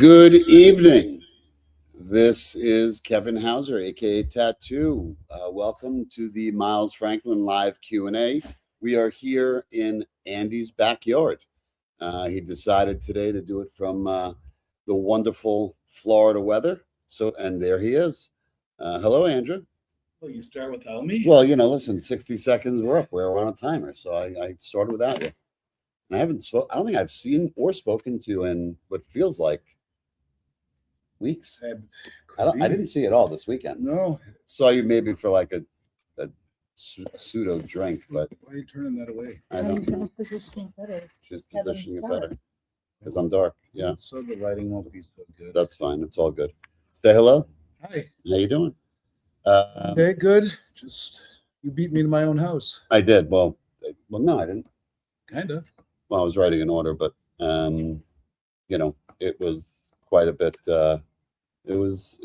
Good evening. This is Kevin Hauser, aka Tattoo. Welcome to the Miles Franklin live Q&A. We are here in Andy's backyard. He decided today to do it from the wonderful Florida weather. And there he is. Hello, Andrew. Well, you start without me? Well, listen, 60 seconds, we're up. We're on a timer, so I started without you. And I don't think I've seen or spoken to you in what feels like weeks. I didn't see it all this weekend. No. Saw you maybe for like a pseudo drink, but why are you turning that away? I don't know. Positioning better. Just positioning it better because I'm dark. Yeah, So the lighting won't be so good. that's fine. It's all good. Say hello. Hi. How you doing? Okay, good. Just you beat me to my own house. I did. Well, no, I didn't. Kind of. Well, I was writing an order, but it was quite a bit. It was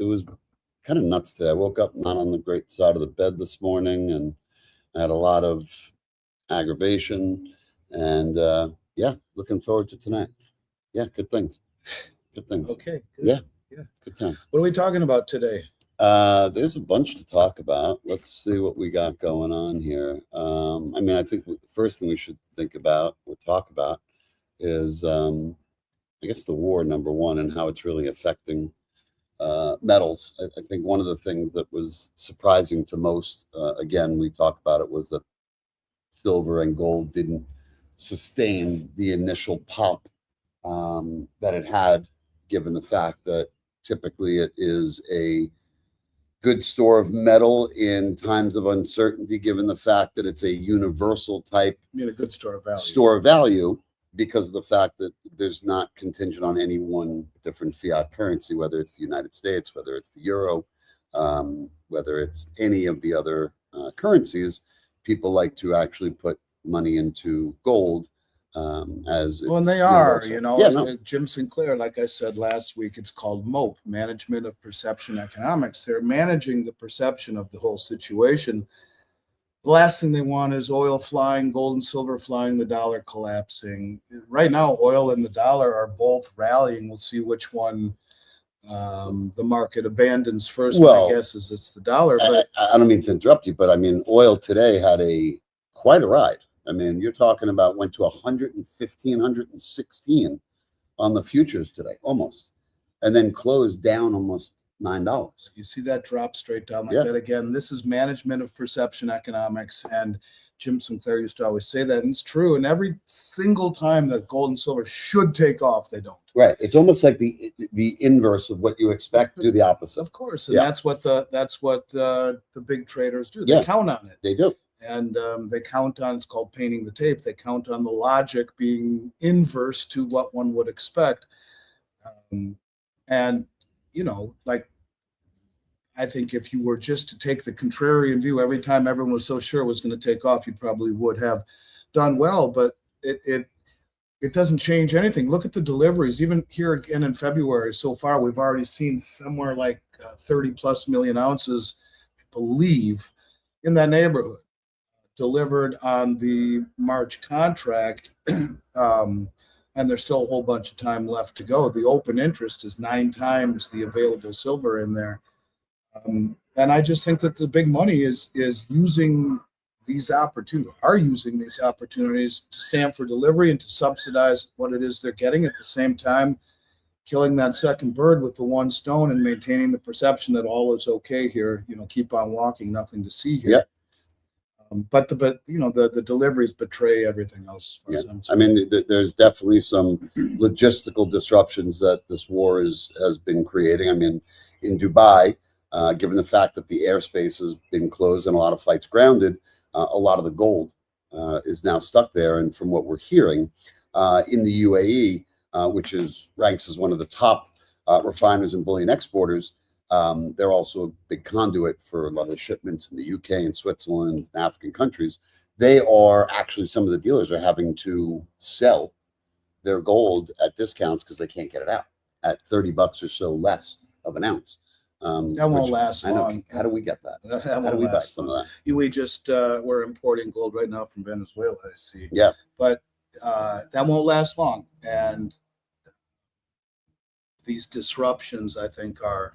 kind of nuts today. I woke up not on the great side of the bed this morning, and I had a lot of aggravation. And looking forward to tonight. Yeah, good things. Good things. Okay. Good. Yeah. Good times. What are we talking about today? There's a bunch to talk about. Let's see what we got going on here. I think the first thing we should think about or talk about is, I guess, the war, number one, and how it's really affecting metals. I think one of the things that was surprising to most, again, we talked about it, was that silver and gold didn't sustain the initial pop that it had, given the fact that typically it is a good store of metal in times of uncertainty, given the fact that it's a universal type A good store of value. store of value, because of the fact that there's not contingent on any one different fiat currency, whether it's the United States, whether it's the euro, whether it's any of the other currencies. People like to actually put money into gold as Well, and they are, universal. Jim Sinclair, like I said last week, it's called MOPE, Management of Perception Economics. They're managing the perception of the whole situation. The last thing they want is oil flying, gold and silver flying, the dollar collapsing. Right now, oil and the dollar are both rallying. We'll see which one the market abandons first. Well, my guess is it's the dollar. But I don't mean to interrupt you, but oil today had quite a ride. You're talking about went to 115, 116 on the futures today, almost, and then closed down almost $9. You see that drop straight down like that again. This is management of perception economics, and Jim Sinclair used to always say that, and it's true. And every single time that gold and silver should take off, they don't. Right. It's almost like the inverse of what you expect. Do the opposite, of course, and that's what the big traders do. They count on it. They do. And they count on, it's called painting the tape. They count on the logic being inverse to what one would expect. I think if you were just to take the contrarian view every time everyone was so sure it was going to take off, you probably would have done well. But it doesn't change anything. Look at the deliveries. Even here again in February, so far, we've already seen somewhere like 30 plus million ounces, I believe, in that neighborhood, delivered on the March contract, and there's still a whole bunch of time left to go. The open interest is 9 times the available silver in there. And I just think that the big money is using these opportunities to stand for delivery and to subsidize what it is they're getting, at the same time killing that second bird with the one stone and maintaining the perception that all is okay here. Keep on walking, nothing to see here. Yep. But the deliveries betray everything else. As far as there's definitely some logistical disruptions that this war has been creating. In Dubai, given the fact that the airspace has been closed and a lot of flights grounded, a lot of the gold is now stuck there. And from what we're hearing, in the UAE, which ranks as one of the top refiners and bullion exporters, they're also a big conduit for a lot of the shipments in the UK and Switzerland and African countries. They are actually, some of the dealers are having to sell their gold at discounts because they can't get it out at $30 or so less of an ounce. That won't last long. How do we get that? How do we buy some of that? We just we're importing gold right now from Venezuela, I see. Yeah. But that won't last long. And these disruptions, I think, are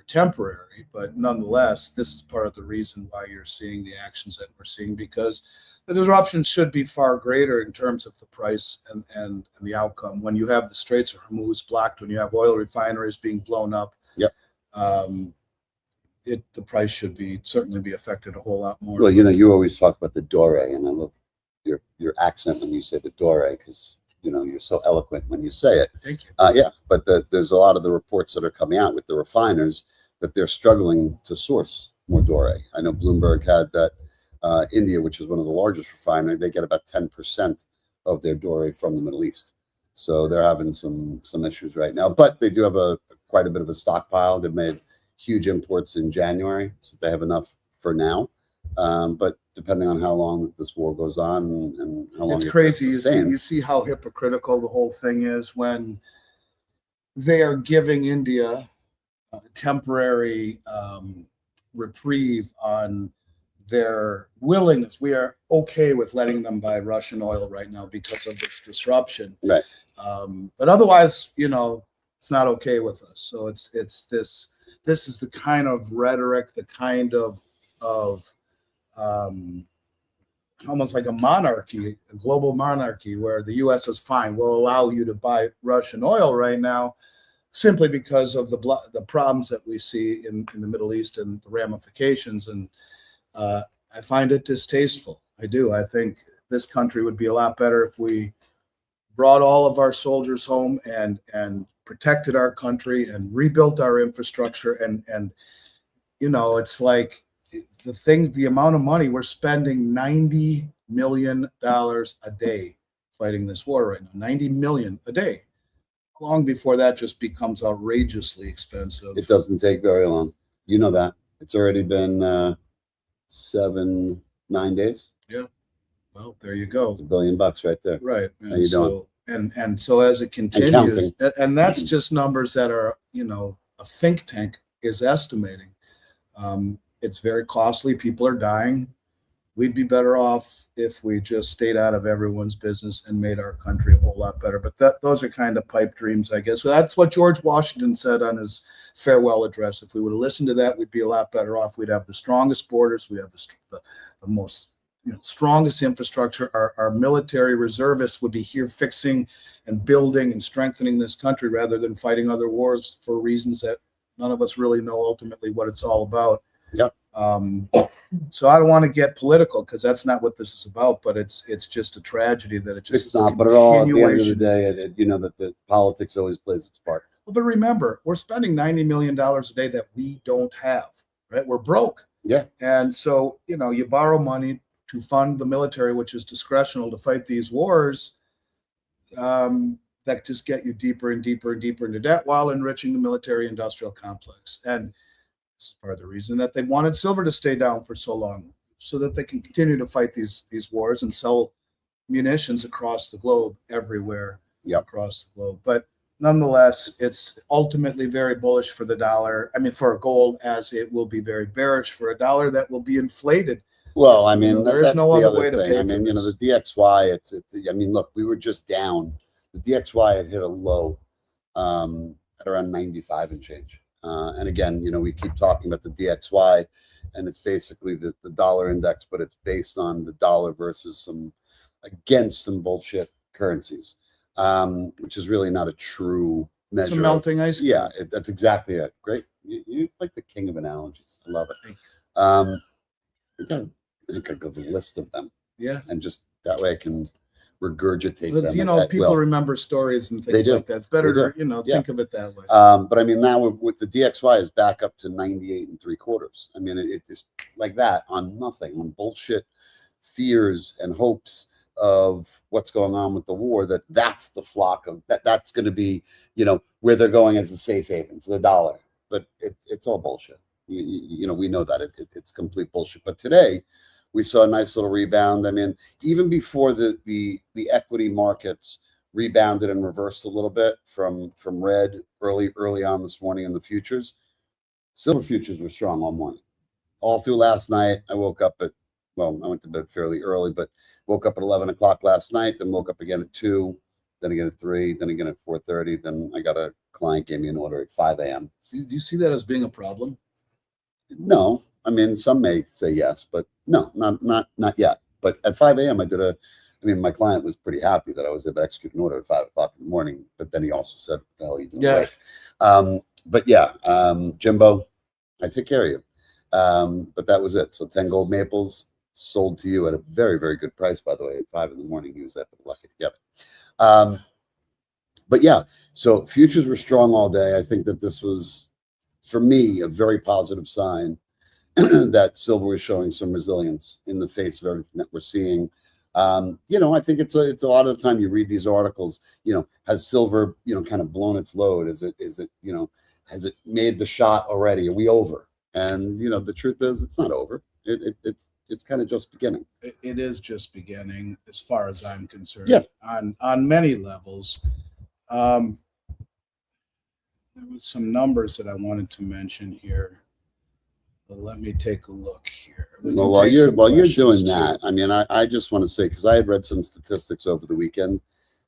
temporary, but nonetheless, this is part of the reason why you're seeing the actions that we're seeing, because the disruptions should be far greater in terms of the price and the outcome. When you have the Straits of Hormuz blocked, when you have oil refineries being blown up, Yep. The price should certainly be affected a whole lot more. Well, you always talk about the dore, and I love your accent when you say the dore, because you're so eloquent when you say it. Thank you. Yeah, but there's a lot of the reports that are coming out with the refiners that they're struggling to source more dore. I know Bloomberg had that India, which is one of the largest refineries, they get about 10% of their dore from the Middle East. So they're having some issues right now, but they do have quite a bit of a stockpile. They've made huge imports in January, so they have enough for now. But depending on how long this war goes on and how long it's crazy. You see how hypocritical the whole thing is when they are giving India a temporary reprieve on their willingness. We are okay with letting them buy Russian oil right now because of this disruption. Right. But otherwise, it's not okay with us. So it's this is the kind of rhetoric, the kind of almost like a monarchy, a global monarchy, where the U.S. is fine. We'll allow you to buy Russian oil right now, simply because of the problems that we see in the Middle East and the ramifications. And I find it distasteful. I do. I think this country would be a lot better if we brought all of our soldiers home and protected our country and rebuilt our infrastructure. And it's like the amount of money we're spending, $90 million a day fighting this war right now, $90 million a day. Long before that just becomes outrageously expensive. It doesn't take very long. You know that. It's already been 7-9 days. Yeah. Well, there you go. It's $1 billion right there. Right. How you doing? And so as it continues, and that's just numbers that are, a think tank is estimating. It's very costly. People are dying. We'd be better off if we just stayed out of everyone's business and made our country a whole lot better. But those are kind of pipe dreams, I guess. So that's what George Washington said on his farewell address. If we would have listened to that, we'd be a lot better off. We'd have the strongest borders. We'd have the most strongest infrastructure. Our military reservists would be here fixing and building and strengthening this country rather than fighting other wars for reasons that none of us really know ultimately what it's all about. Yep. So I don't want to get political because that's not what this is about, but it's just a tragedy that it's not. But at all, at the end of the day, that the politics always plays its part. Well, but remember, we're spending $90 million a day that we don't have, right? We're broke. Yeah. And so, you borrow money to fund the military, which is discretional to fight these wars, that just get you deeper and deeper and deeper into debt while enriching the military industrial complex. And this is part of the reason that they wanted silver to stay down for so long, so that they can continue to fight these wars and sell munitions across the globe, everywhere across the globe. But nonetheless, it's ultimately very bullish for the dollar. I mean, for gold, as it will be very bearish for a dollar that will be inflated. Well, I mean, there is no other way to pay. I mean, the DXY, I mean, look, we were just down. The DXY had hit a low at around 95 and change. And again, we keep talking about the DXY, and it's basically the dollar index, but it's based on the dollar versus against some bullshit currencies, which is really not a true measure. It's a melting ice cream. Yeah, that's exactly it. Great. You're like the king of analogies. I love it. I think I got a list of them. Yeah. And just that way I can regurgitate but, them. People remember stories and things like that. It's better to think of it that way. But I mean, now with the DXY is back up to 98 3/4. I mean, it is like that on nothing, on bullshit fears and hopes of what's going on with the war, that's the flock of that's going to be, where they're going as the safe haven to the dollar. But it's all bullshit. We know that it's complete bullshit. But today we saw a nice little rebound. I mean, even before the equity markets rebounded and reversed a little bit from red early on this morning in the futures, silver futures were strong all morning. All through last night, I woke up I went to bed fairly early, but woke up at 11 o'clock last night, then woke up again at 2, then again at 3, then again at 4:30. Then I got a client gave me an order at 5 a.m. Do you see that as being a problem? No, I mean, some may say yes, but no, not yet. But at 5 a.m., my client was pretty happy that I was able to execute an order at 5 o'clock in the morning. But then he also said, "What the hell are you doing awake?" But yeah, Jimbo, I take care of you. But that was it. So 10 gold maples sold to you at a very, very good price, by the way. At 5 in the morning, he was lucky to get it. But yeah, so futures were strong all day. I think that this was, for me, a very positive sign that silver is showing some resilience in the face of everything that we're seeing. I think it's a lot of the time you read these articles, has silver, kind of blown its load? Is it, has it made the shot already? Are we over? And, the truth is it's not over. It's kind of just beginning. It is just beginning as far as I'm concerned. Yeah. On many levels. There was some numbers that I wanted to mention here. But let me take a look here. Well, while you're doing that, I just want to say, because I had read some statistics over the weekend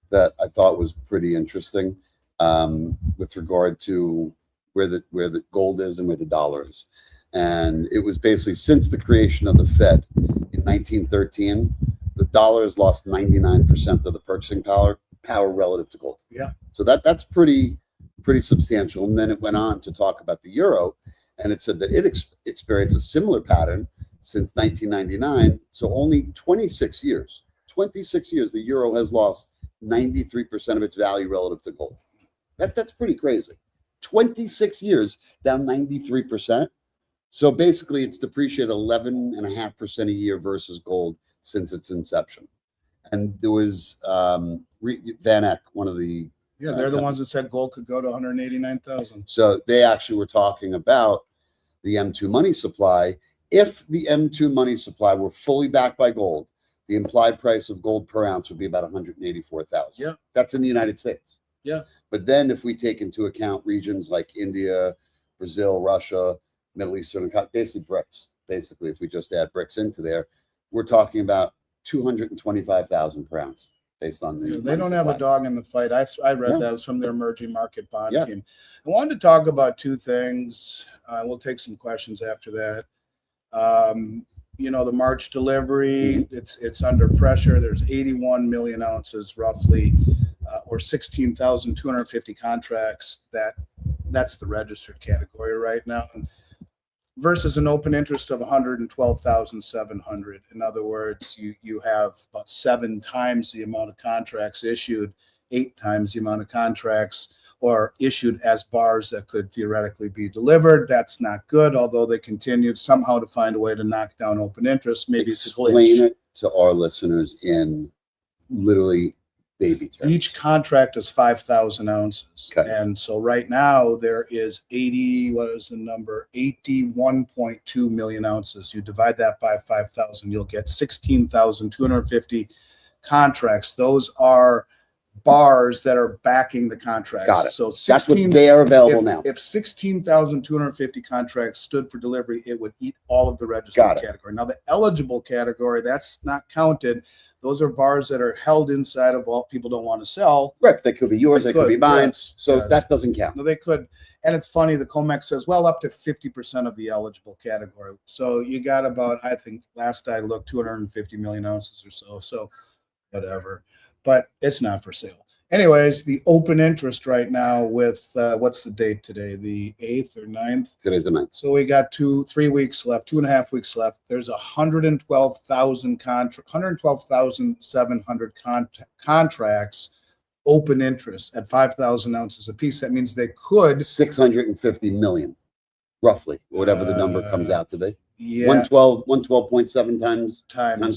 that I thought was pretty interesting, with regard to where the gold is and where the dollar is. And it was basically since the creation of the Fed in 1913, the dollar has lost 99% of the purchasing power relative to gold. Yeah. So that's pretty substantial. And then it went on to talk about the euro, and it said that it experienced a similar pattern since 1999. So only 26 years, the euro has lost 93% of its value relative to gold. That's pretty crazy. 26 years down 93%. So basically, it's depreciated 11.5% a year versus gold since its inception. And there was Van Eck, one of the they're the ones that said gold could go to 189,000. So they actually were talking about the M2 money supply. If the M2 money supply were fully backed by gold, the implied price of gold per ounce would be about 184,000. Yeah, that's in the United States. Yeah, but then if we take into account regions like India, Brazil, Russia, Middle Eastern, basically BRICS. Basically, if we just add BRICS into there, we're talking about 225,000 per ounce based on the. They don't have a dog in the fight. I read that was from their emerging market bond team. I wanted to talk about two things. We'll take some questions after that. The March delivery, it's under pressure. There's 81 million ounces roughly, or 16,250 contracts. That's the registered category right now, versus an open interest of 112,700. In other words, you have about 7 times the amount of contracts issued, 8 times the amount of contracts or issued as bars that could theoretically be delivered. That's not good, although they continued somehow to find a way to knock down open interest. Maybe explain it to our listeners in literally baby terms. Each contract is 5,000 ounces. Okay. And so right now there is 81.2 million ounces. You divide that by 5,000, you'll get 16,250 contracts. Those are bars that are backing the contracts. Got it. So that's what they are available now. If 16,250 contracts stood for delivery, it would eat all of the registered category. Now the eligible category, that's not counted. Those are bars that are held inside of what people don't want to sell. Right. They could be yours. They could be mine. Yes, so that doesn't count. No, they could. And it's funny, the COMEX says, well, up to 50% of the eligible category. So you got about, I think last I looked, 250 million ounces or so. So whatever. But it's not for sale. Anyways, the open interest right now with, what's the date today? The 8th or 9th? Today's the 9th. So we got 3 weeks left, 2.5 weeks left. There's 112,700 contracts open interest at 5,000 ounces a piece. That means they could 650 million, roughly, whatever the number comes out to be. Yeah, 112.7 times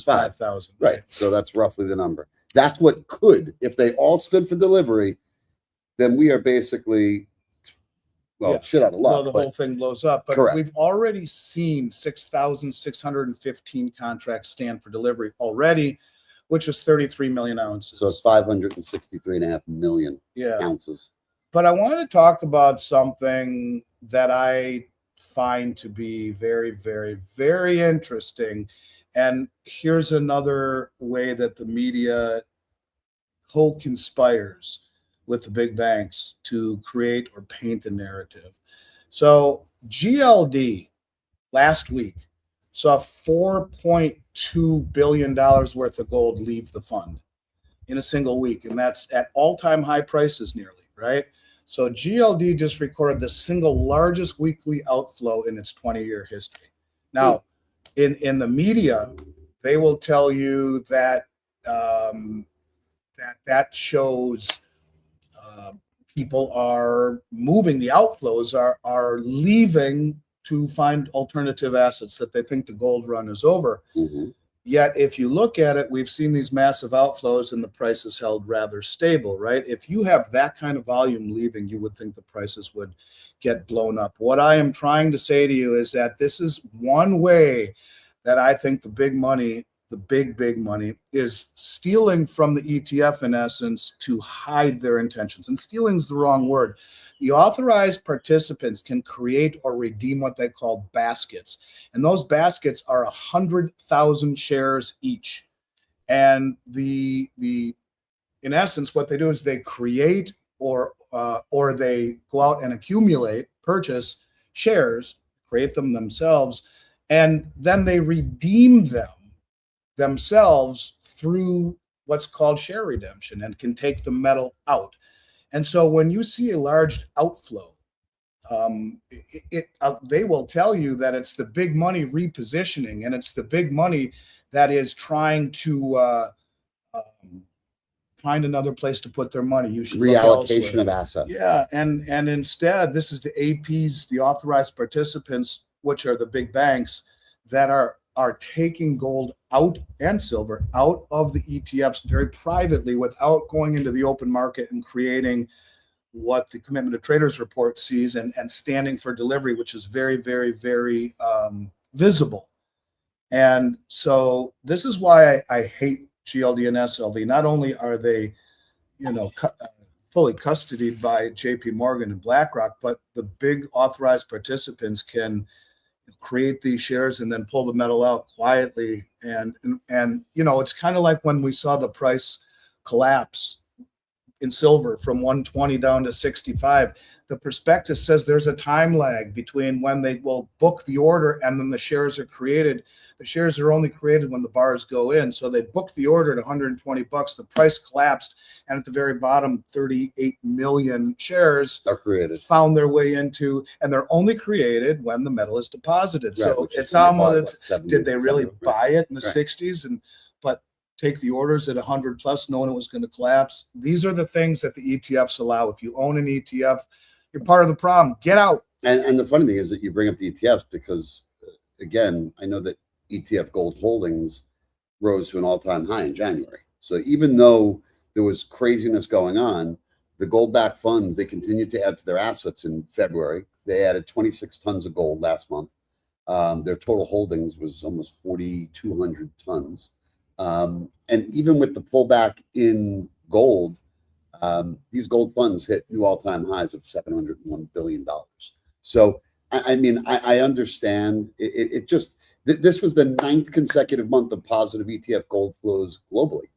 5,000. Right. So that's roughly the number. That's what could, if they all stood for delivery, then we are basically, shit out of luck. Well, the whole thing blows up. But correct. We've already seen 6,615 contracts stand for delivery already, which is 33 million ounces. So it's 563.5 million ounces. But I want to talk about something that I find to be very, very, very interesting. And here's another way that the media co-conspires with the big banks to create or paint a narrative. So GLD last week saw $4.2 billion worth of gold leave the fund in a single week. And that's at all-time high prices nearly, right? So GLD just recorded the single largest weekly outflow in its 20-year history. Now, in the media, they will tell you that that shows people are moving, the outflows are leaving to find alternative assets, that they think the gold run is over. Mm-hmm. Yet, if you look at it, we've seen these massive outflows and the price is held rather stable, right? If you have that kind of volume leaving, you would think the prices would get blown up. What I am trying to say to you is that this is one way that I think the big money, the big money, is stealing from the ETF in essence to hide their intentions. And stealing is the wrong word. The authorized participants can create or redeem what they call baskets. And those baskets are 100,000 shares each. And in essence, what they do is they create or they go out and accumulate, purchase shares, create them themselves, and then they redeem them themselves through what's called share redemption and can take the metal out. And so when you see a large outflow, they will tell you that it's the big money repositioning, and it's the big money that is trying to find another place to put their money. You should reallocation of assets. Yeah, and instead, this is the APs, the authorized participants, which are the big banks, that are taking gold out and silver out of the ETFs very privately without going into the open market and creating what the Commitment of Traders report sees and standing for delivery, which is very, very, very visible. And so this is why I hate GLD and SLV. Not only are they, fully custodied by JP Morgan and BlackRock, but the big authorized participants can create these shares and then pull the metal out quietly. And it's kind of like when we saw the price collapse in silver from 120 down to 65. The prospectus says there's a time lag between when they will book the order and then the shares are created. The shares are only created when the bars go in. So they booked the order at $120. The price collapsed, and at the very bottom, 38 million shares are created, found their way into, and they're only created when the metal is deposited. Right, so it's almost, did they really buy it in the 60s but take the orders at 100 plus, knowing it was going to collapse? These are the things that the ETFs allow. If you own an ETF, you're part of the problem. Get out. And the funny thing is that you bring up the ETFs because, again, I know that ETF gold holdings rose to an all-time high in January. So even though there was craziness going on, the gold-backed funds, they continued to add to their assets in February. They added 26 tons of gold last month. Their total holdings was almost 4,200 tons. And even with the pullback in gold, these gold funds hit new all-time highs of $701 billion. So, I understand it just, this was the 9th consecutive month of positive ETF gold flows globally.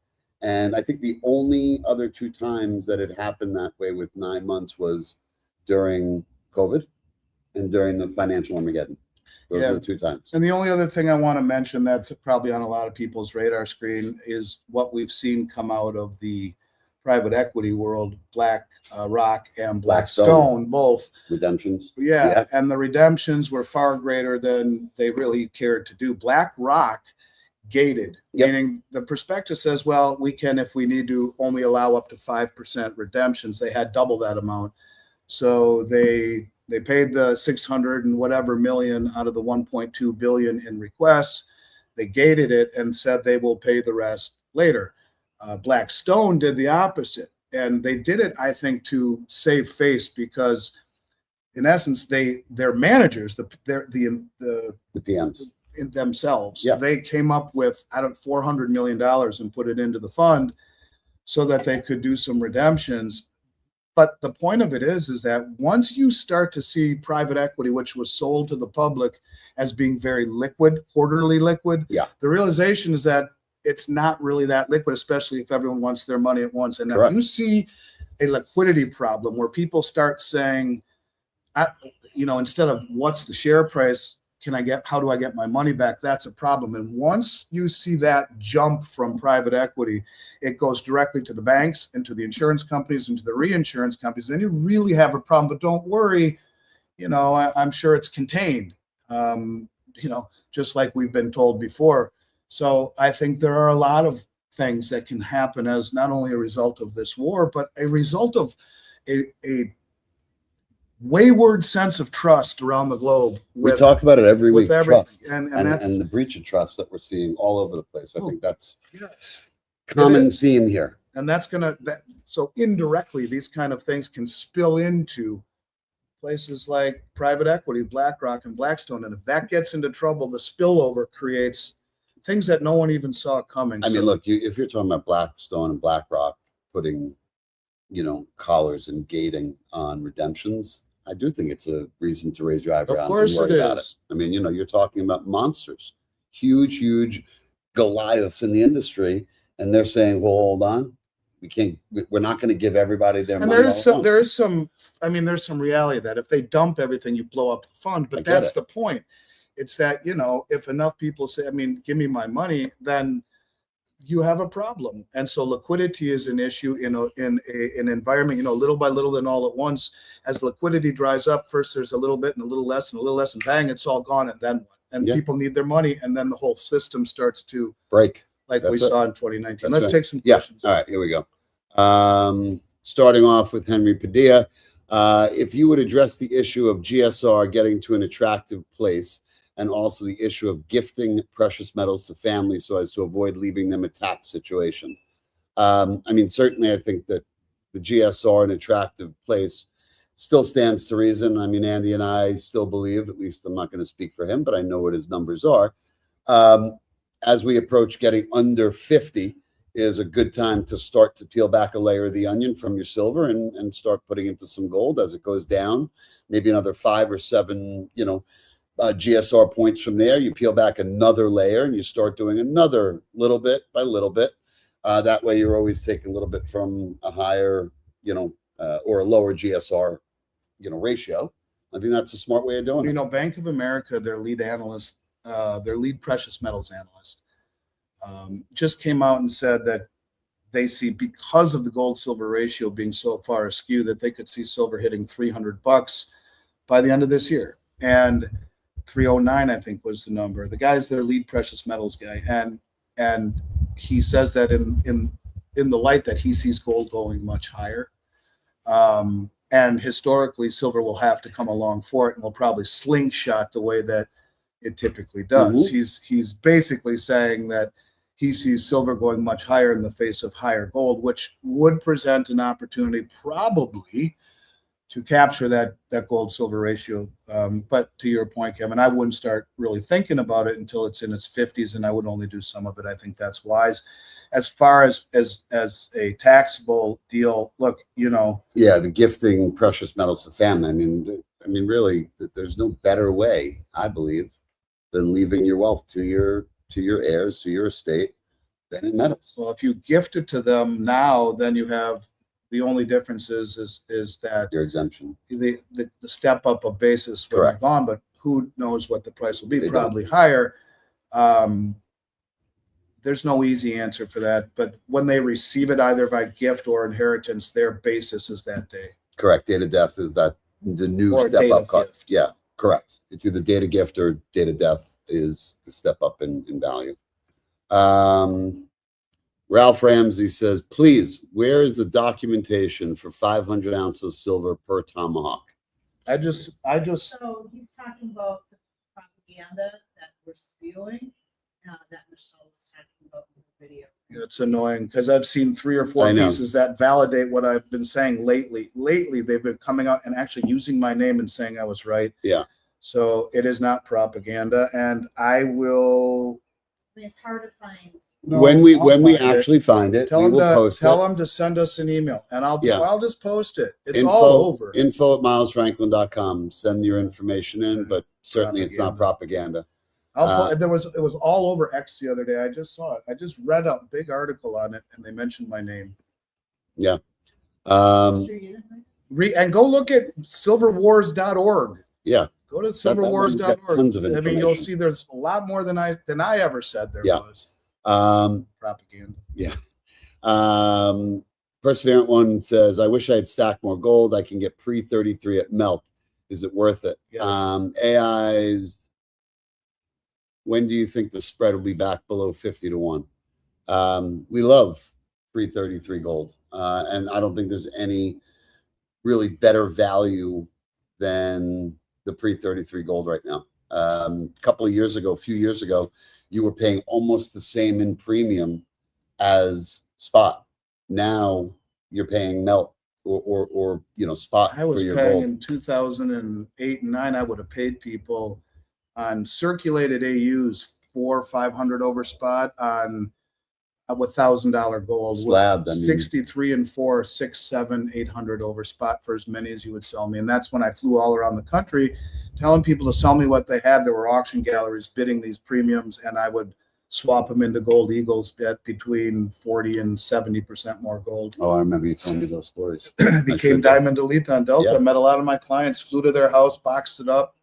And I think the only other 2 times that it happened that way with 9 months was during COVID and during the financial Armageddon. Those are the 2 times. And the only other thing I want to mention that's probably on a lot of people's radar screen is what we've seen come out of the private equity world, BlackRock and Blackstone, both redemptions. Yeah, and the redemptions were far greater than they really cared to do. BlackRock gated, meaning the prospectus says, well, we can, if we need to, only allow up to 5% redemptions. They had double that amount. So they paid the 600 and whatever million out of the 1.2 billion in requests. They gated it and said they will pay the rest later. Blackstone did the opposite, and they did it, I think, to save face because, in essence, their managers, the PMs in themselves, they came up with $400 million and put it into the fund so that they could do some redemptions. But the point of it is that once you start to see private equity, which was sold to the public as being very liquid, quarterly liquid, the realization is that it's not really that liquid, especially if everyone wants their money at once. And if you see a liquidity problem where people start saying, instead of what's the share price, how do I get my money back? That's a problem. And once you see that jump from private equity, it goes directly to the banks and to the insurance companies and to the reinsurance companies. Then you really have a problem, but don't worry. I'm sure it's contained, just like we've been told before. So I think there are a lot of things that can happen as not only a result of this war, but a result of a wayward sense of trust around the globe. We talk about it every week, trust and the breach of trust that we're seeing all over the place. I think that's yes, common theme here. And so indirectly, these kind of things can spill into places like private equity, BlackRock and Blackstone. And if that gets into trouble, the spillover creates things that no one even saw coming. I mean, look, if you're talking about Blackstone and BlackRock putting, collars and gating on redemptions, I do think it's a reason to raise your eyebrows. Of course and it worry about is. I mean, you're talking about monsters, huge Goliaths in the industry, and they're saying, well, hold on, we're not going to give everybody their money. And there's some reality that if they dump everything, you blow up the fund. But that's the point. It's that, if enough people say, give me my money, then you have a problem. And so liquidity is an issue in an environment, little by little, then all at once. As liquidity dries up, first there's a little bit and a little less and a little less, and bang, it's all gone. And then what? And people need their money, and then the whole system starts to break, like we saw in 2019. Let's take some questions. All right, here we go. Starting off with Henry Padilla. If you would address the issue of GSR getting to an attractive place, and also the issue of gifting precious metals to families so as to avoid leaving them a tax situation. Certainly I think that the GSR, an attractive place, still stands to reason. Andy and I still believe, at least I'm not going to speak for him, but I know what his numbers are. As we approach getting under 50 is a good time to start to peel back a layer of the onion from your silver and start putting into some gold. As it goes down, maybe another 5 or 7, GSR points from there, you peel back another layer and you start doing another little bit by little bit. That way you're always taking a little bit from a higher, or a lower GSR, ratio. I think that's a smart way of doing it. Bank of America, their lead analyst, their lead precious metals analyst, just came out and said that they see, because of the gold silver ratio being so far askew, that they could see silver hitting $300 by the end of this year. And 309, I think, was the number. The guy's their lead precious metals guy, and he says that in the light that he sees gold going much higher, and historically silver will have to come along for it, and will probably slingshot the way that it typically does. He's basically saying that he sees silver going much higher in the face of higher gold, which would present an opportunity probably to capture that gold silver ratio. But to your point, Kevin, I wouldn't start really thinking about it until it's in its 50s, and I would only do some of it. I think that's wise. As far as a taxable deal, look, the gifting precious metals to family. Really, there's no better way, I believe, than leaving your wealth to your heirs, to your estate, than in metals. Well, if you gift it to them now, then you have, the only difference is that your exemption, the step up of basis when they're gone, but who knows what the price will be? They probably don't. Higher. There's no easy answer for that, but when they receive it either by gift or inheritance, their basis is that day. Correct. Date of death is that the new step up cut. Gift. Yeah, correct. It's either date of gift or date of death is the step up in value. Ralph Ramsey says, please, where is the documentation for 500 ounces silver per tomahawk? I just. So he's talking about the propaganda that we're spewing, that Michelle was talking about in the video. It's annoying because I've seen 3 or 4 pieces that validate what I've been saying lately. Lately, they've been coming out and actually using my name and saying I was right. Yeah. So it is not propaganda, and I will. It's hard to find. No, when we actually find it, we will post it. Tell them to send us an email, and I'll just post it. It's info, all over. info@milesfranklin.com. Send your information in, but certainly it's not propaganda. It was all over X the other day. I just saw it. I just read a big article on it, and they mentioned my name. Yeah. Um, Sure you didn't. And go look at silverwars.org. yeah. Go to one's got silverwars.org. tons of I mean, you'll information. see there's a lot more than I ever said there Yeah. was. Propaganda. Yeah. Perseverant one says, I wish I had stacked more gold. I can get pre-33 at melt. Is it worth it? Yes. AIs, when do you think the spread will be back below 50 to 1? We love pre-33 gold. And I don't think there's any really better value than the pre-33 gold right now. A few years ago, you were paying almost the same in premium as spot. Now you're paying melt or spot I was for your paying gold. in 2008 and 9. I would have paid people on circulated AUs 400 or 500 over spot on with $1,000 gold. Slabbed, I mean. 63 and 4, 6, 7, 800 over spot for as many as you would sell me. And that's when I flew all around the country telling people to sell me what they had. There were auction galleries bidding these premiums, and I would swap them into gold eagles at between 40 and 70% more gold. Oh, I remember you telling me those stories. Became Diamond Elite on Delta. Yeah. Met a lot of my clients, flew to their house, boxed it up,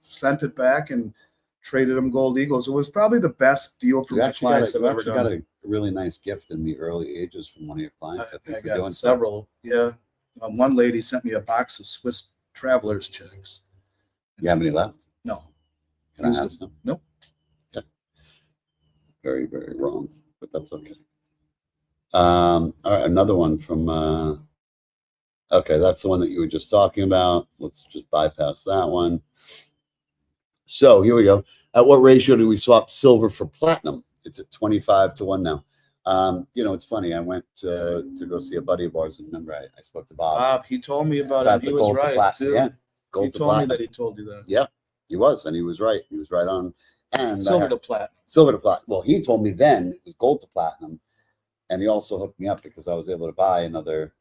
sent it back, and traded them gold eagles. It was probably the best deal for my clients I've ever done. got a really nice gift in the early ages from one of your clients. I got several. Yeah. One lady sent me a box of Swiss traveler's checks. You have any left? No. Can I have some? Nope. Okay. Very, very wrong, but that's okay. All right, another one from okay, that's the one that you were just talking about. Let's just bypass that one. So here we go. At what ratio do we swap silver for platinum? It's at 25 to 1 now. It's funny. I went to go see a buddy of ours, and remember I spoke to Bob. Bob, he told me about it. He was right too. Yeah, gold he to told platinum. me that he told you that. Yeah, he was, and he was right. He was right on. And Silver to platinum. Silver to platinum. Well, he told me then it was gold to platinum, and he also hooked me up because I was able to buy another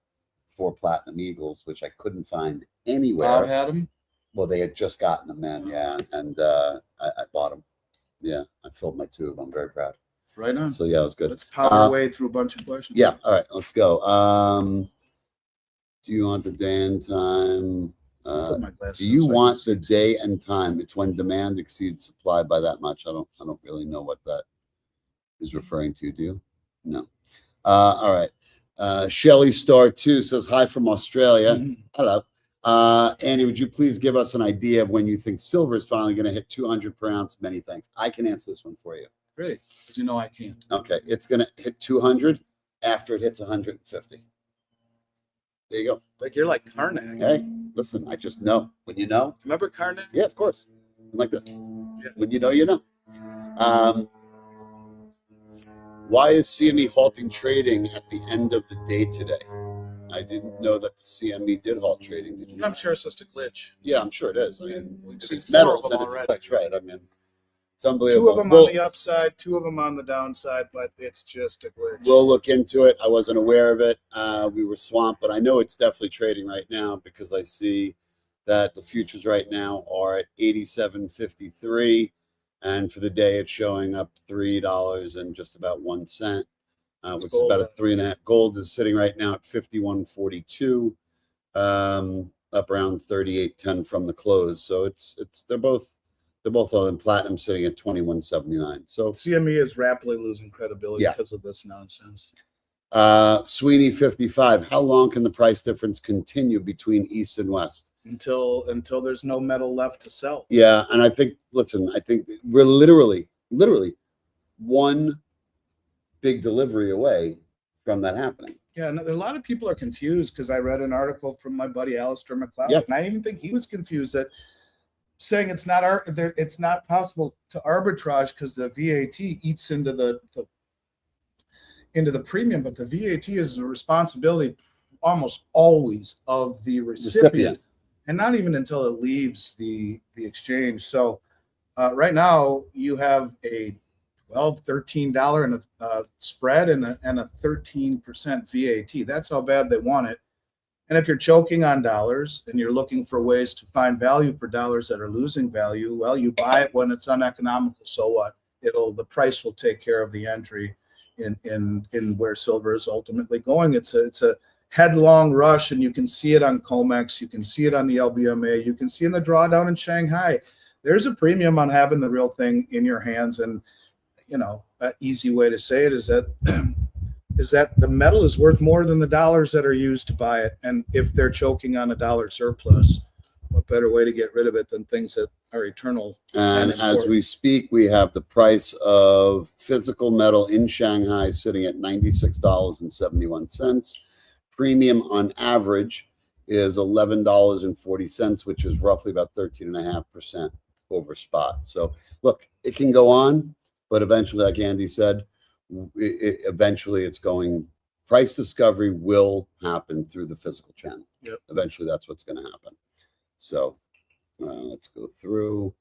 4 platinum eagles, which I couldn't find anywhere. Bob had them. Well, they had just gotten them in, yeah, and I bought them. Yeah, I filled my tube. I'm very proud. Right on. So yeah, it was good. Let's power our way through a bunch of questions. Yeah, all right, let's go. Do you want the day and time? Do you want the day and time? It's when demand exceeds supply by that much. I don't really know what that is referring to. Do you? No. All right. Shelly Star 2 says hi from Australia. Mm-hmm. Hello. Andy, would you please give us an idea of when you think silver is finally going to hit 200 per ounce? Many thanks. I can answer this one for you. Great, because you know I can't. Okay, it's going to hit 200 after it hits 150. There you go. Like you're like Karnak. Hey, listen, I just know. When you know. Remember Karnak? Yeah, of course. I'm like this. Yeah. When you know, you know. Why is CME halting trading at the end of the day today? I didn't know that the CME did halt trading. Did you? I'm sure it's just a glitch. Yeah, I'm sure it is. I mean, We've if seen it's 4 of metals, them then it's a already. glitch, right? I mean, it's unbelievable. 2 of them on the upside, 2 of them on the downside, but it's just a glitch. We'll look into it. I wasn't aware of it. We were swamped, but I know it's definitely trading right now because I see that the futures right now are at 87.53, and for the day it's showing up $3 and just about 1 cent, which is about a 3.5. Gold is sitting right now at 51.42, up around 38.10 from the close. So they're both on platinum sitting at 21.79. So CME is rapidly losing credibility because of this nonsense. Sweeney 55. How long can the price difference continue between East and West? Until there's no metal left to sell. Yeah, and I think we're literally one big delivery away from that happening. Yeah, and a lot of people are confused because I read an article from my buddy Alistair McLeod, and I even think he was confused that saying it's not possible to arbitrage because the VAT eats into the premium, but the VAT is the responsibility almost always of the recipient. And not even until it leaves the exchange. So right now you have a $13 and a spread and a 13% VAT. That's how bad they want it. And if you're choking on dollars and you're looking for ways to find value for dollars that are losing value, well, you buy it when it's uneconomical. So what? The price will take care of the entry in where silver is ultimately going. It's headlong rush, and you can see it on COMEX, you can see it on the LBMA, you can see in the drawdown in Shanghai. There's a premium on having the real thing in your hands. And an easy way to say it is that the metal is worth more than the dollars that are used to buy it. And if they're choking on a dollar surplus, what better way to get rid of it than things that are eternal? And as we speak, we have the price of physical metal in Shanghai sitting at $96.71. Premium on average is $11.40, which is roughly about 13.5% over spot. So look, it can go on, but eventually, like Andy said, eventually it's going, price discovery will happen through the physical channel. Yep. Eventually that's what's going to happen. So let's go through.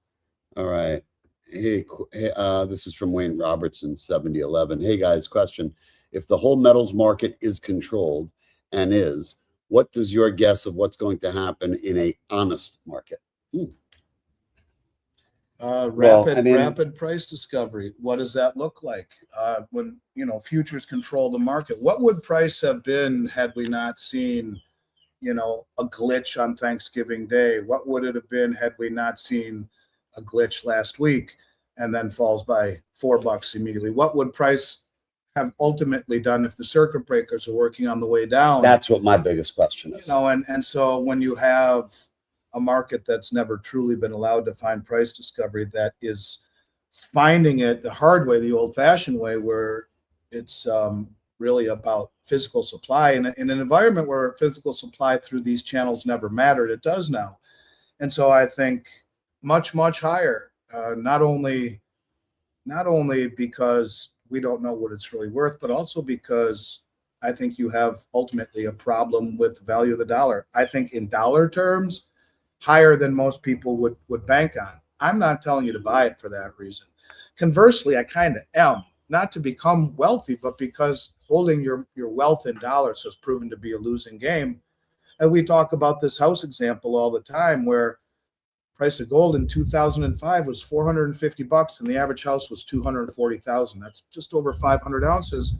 All right. Hey, this is from Wayne Robertson, 7011. Hey guys, question. If the whole metals market is controlled and is, what does your guess of what's going to happen in a honest market? Rapid price discovery. What does that look like? When futures control the market, what would price have been had we not seen a glitch on Thanksgiving Day? What would it have been had we not seen a glitch last week and then falls by $4 immediately? What would price have ultimately done if the circuit breakers are working on the way down? That's what my biggest question is. And so when you have a market that's never truly been allowed to find price discovery, that is finding it the hard way, the old-fashioned way, where it's really about physical supply. In an environment where physical supply through these channels never mattered, it does now. And so I think much, much higher, not only because we don't know what it's really worth, but also because I think you have ultimately a problem with the value of the dollar. I think in dollar terms, higher than most people would bank on. I'm not telling you to buy it for that reason. Conversely, I kind of am, not to become wealthy, but because holding your wealth in dollars has proven to be a losing game. And we talk about this house example all the time, where price of gold in 2005 was $450 and the average house was 240,000. That's just over 500 ounces.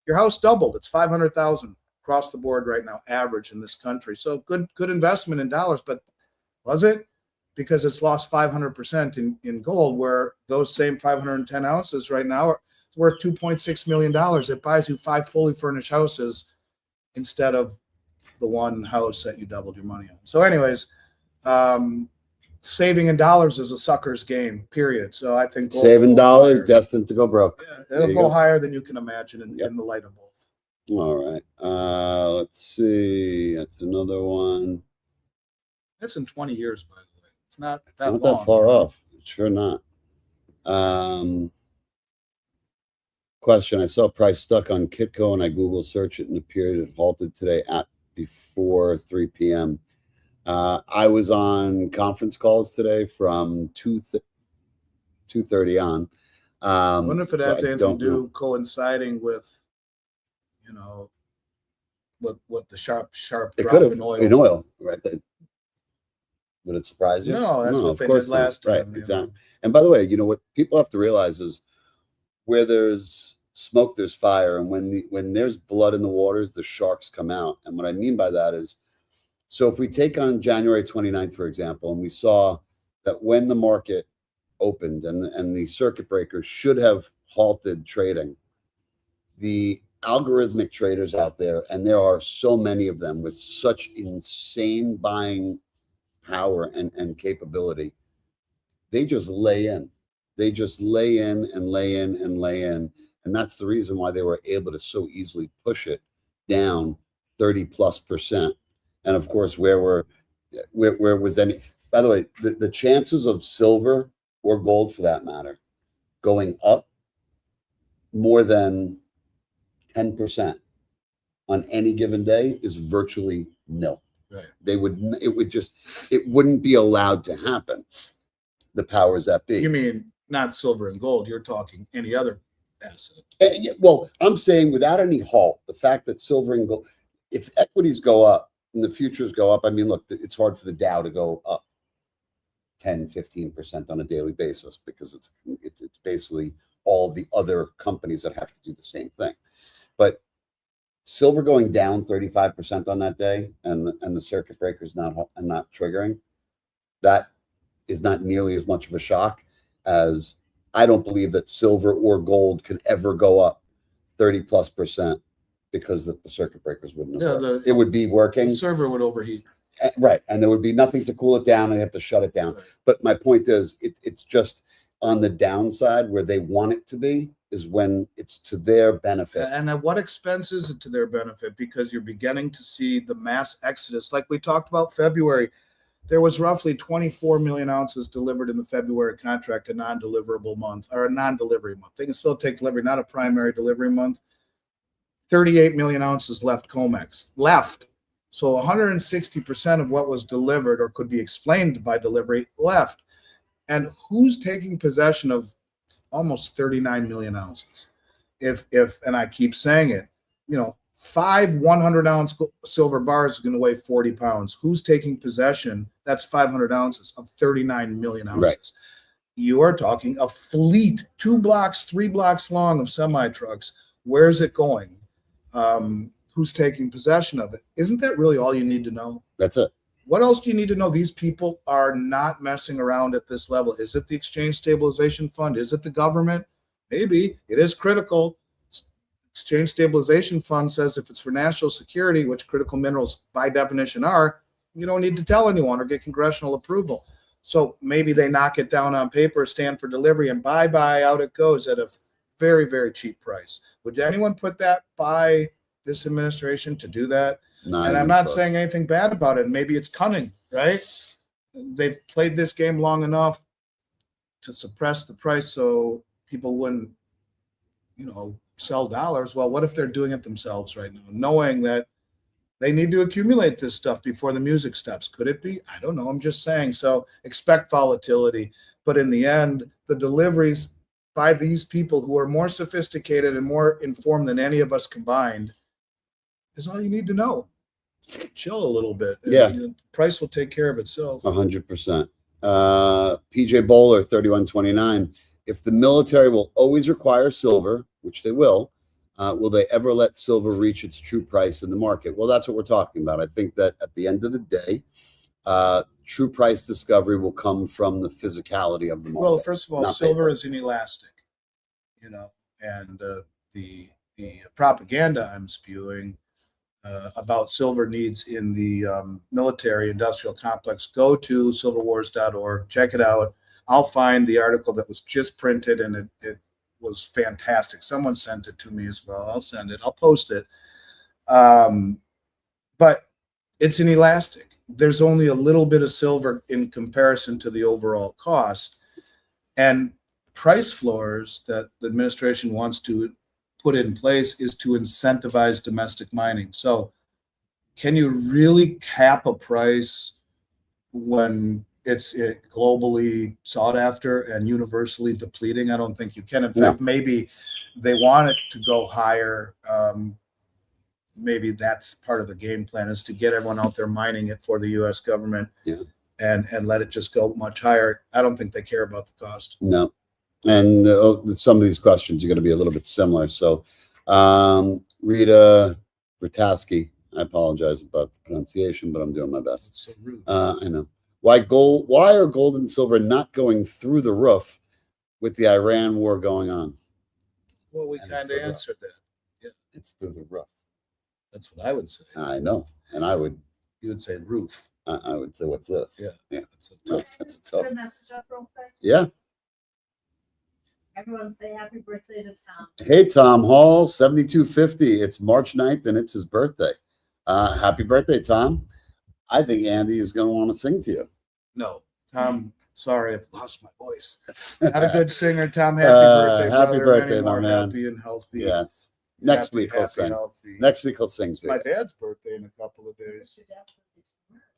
Your house doubled. It's 500,000 across the board right now, average in this country. So good investment in dollars, but was it? Because it's lost 500% in gold, where those same 510 ounces right now are worth $2.6 million. It buys you 5 fully furnished houses instead of the one house that you doubled your money on. So anyways, saving in dollars is a sucker's game, period. So I think saving dollars destined to go broke. Yeah, it'll go higher than you can imagine in the light of both. All right. Let's see. That's another one. That's in 20 years, by the way. It's not that far off. Sure not. Question. I saw price stuck on Kitco and I Google search it and appeared it halted today at before 3 p.m. I was on conference calls today from 2:30 on. I wonder if it has anything to do coinciding with, what the sharp drop in oil. In oil, right? Would it surprise you? No, that's what they did last time. Right, exactly. And by the way, what people have to realize is where there's smoke, there's fire. And when there's blood in the waters, the sharks come out. And what I mean by that is, so if we take on January 29th, for example, and we saw that when the market opened and the circuit breakers should have halted trading, the algorithmic traders out there, and there are so many of them with such insane buying power and capability, they just lay in. They just lay in and lay in and lay in. And that's the reason why they were able to so easily push it down 30+%. And of course, where was any, by the way, the chances of silver or gold for that matter going up more than 10% on any given day is virtually nil. Right. It wouldn't be allowed to happen. The powers that be. You mean not silver and gold? You're talking any other asset. Well, I'm saying without any halt, the fact that silver and gold, if equities go up and the futures go up, I mean, look, it's hard for the Dow to go up 10, 15% on a daily basis because it's basically all the other companies that have to do the same thing. But silver going down 35% on that day, and the circuit breakers not triggering, that is not nearly as much of a shock as I don't believe that silver or gold could ever go up 30+% because that the circuit breakers wouldn't have worked. It would be working. The server would overheat. Right. And there would be nothing to cool it down, and they have to shut it down. Right. But my point is, it's just on the downside where they want it to be is when it's to their benefit. And at what expense is it to their benefit? Because you're beginning to see the mass exodus. Like we talked about February, there was roughly 24 million ounces delivered in the February contract, a non-deliverable month or a non-delivery month. They can still take delivery, not a primary delivery month. 38 million ounces left COMEX. So 160% of what was delivered or could be explained by delivery left. And who's taking possession of almost 39 million ounces? If and I keep saying it, 5 100-ounce silver bars are going to weigh 40 pounds. Who's taking possession? That's 500 ounces of 39 million ounces. Right. You are talking a fleet, 2 blocks, 3 blocks long of semi-trucks. Where's it going? Who's taking possession of it? Isn't that really all you need to know? That's it. What else do you need to know? These people are not messing around at this level. Is it the Exchange Stabilization Fund? Is it the government? Maybe. It is critical. Exchange Stabilization Fund says if it's for national security, which critical minerals by definition are, you don't need to tell anyone or get congressional approval. So maybe they knock it down on paper, stand for delivery, and bye-bye, out it goes at a very, very cheap price. Would anyone put that by this administration to do that? And I'm not saying anything bad about it. Maybe it's cunning, right? They've played this game long enough to suppress the price so people wouldn't, sell dollars. Well, what if they're doing it themselves right now, knowing that they need to accumulate this stuff before the music stops? Could it be? I don't know. I'm just saying. So expect volatility. But in the end, the deliveries by these people who are more sophisticated and more informed than any of us combined is all you need to know. Chill a little bit. Yeah. The price will take care of itself. 100%. PJ Bowler, 3129. If the military will always require silver, which they will they ever let silver reach its true price in the market? Well, that's what we're talking about. I think that at the end of the day, true price discovery will come from the physicality of the market. Well, first of all, silver is inelastic, and the propaganda I'm spewing about silver needs in the military industrial complex, go to silverwars.org, check it out. I'll find the article that was just printed, and it was fantastic. Someone sent it to me as well. I'll send it. I'll post it. But it's inelastic. There's only a little bit of silver in comparison to the overall cost. And price floors that the administration wants to put in place is to incentivize domestic mining. So can you really cap a price when it's globally sought after and universally depleting? I don't think you can. In fact, maybe they want it to go higher. Maybe that's part of the game plan, is to get everyone out there mining it for the U.S. government and let it just go much higher. I don't think they care about the cost. No. And some of these questions are going to be a little bit similar. So Rita Rataski, I apologize about the pronunciation, but I'm doing my best. It's so rude. I know. Why are gold and silver not going through the roof with the Iran war going on? Well, we kind of answered that. Yeah, it's through the roof. That's what I would say. I know, and you would say roof. I would say, what's this? Yeah, That's a tough. Put a message up real quick. Yeah. Everyone say happy birthday to Tom. Hey, Tom Hall, 7250. It's March 9th, and it's his birthday. Happy birthday, Tom. I think Andy is going to want to sing to you. No, Tom, sorry, I've lost my voice. Not a good singer, Tom. Happy birthday, brother. Happy birthday, my more man. Happy and healthy. Yes. Next week he'll sing. Healthy. Next week he'll sing to you. My dad's birthday in a couple of days.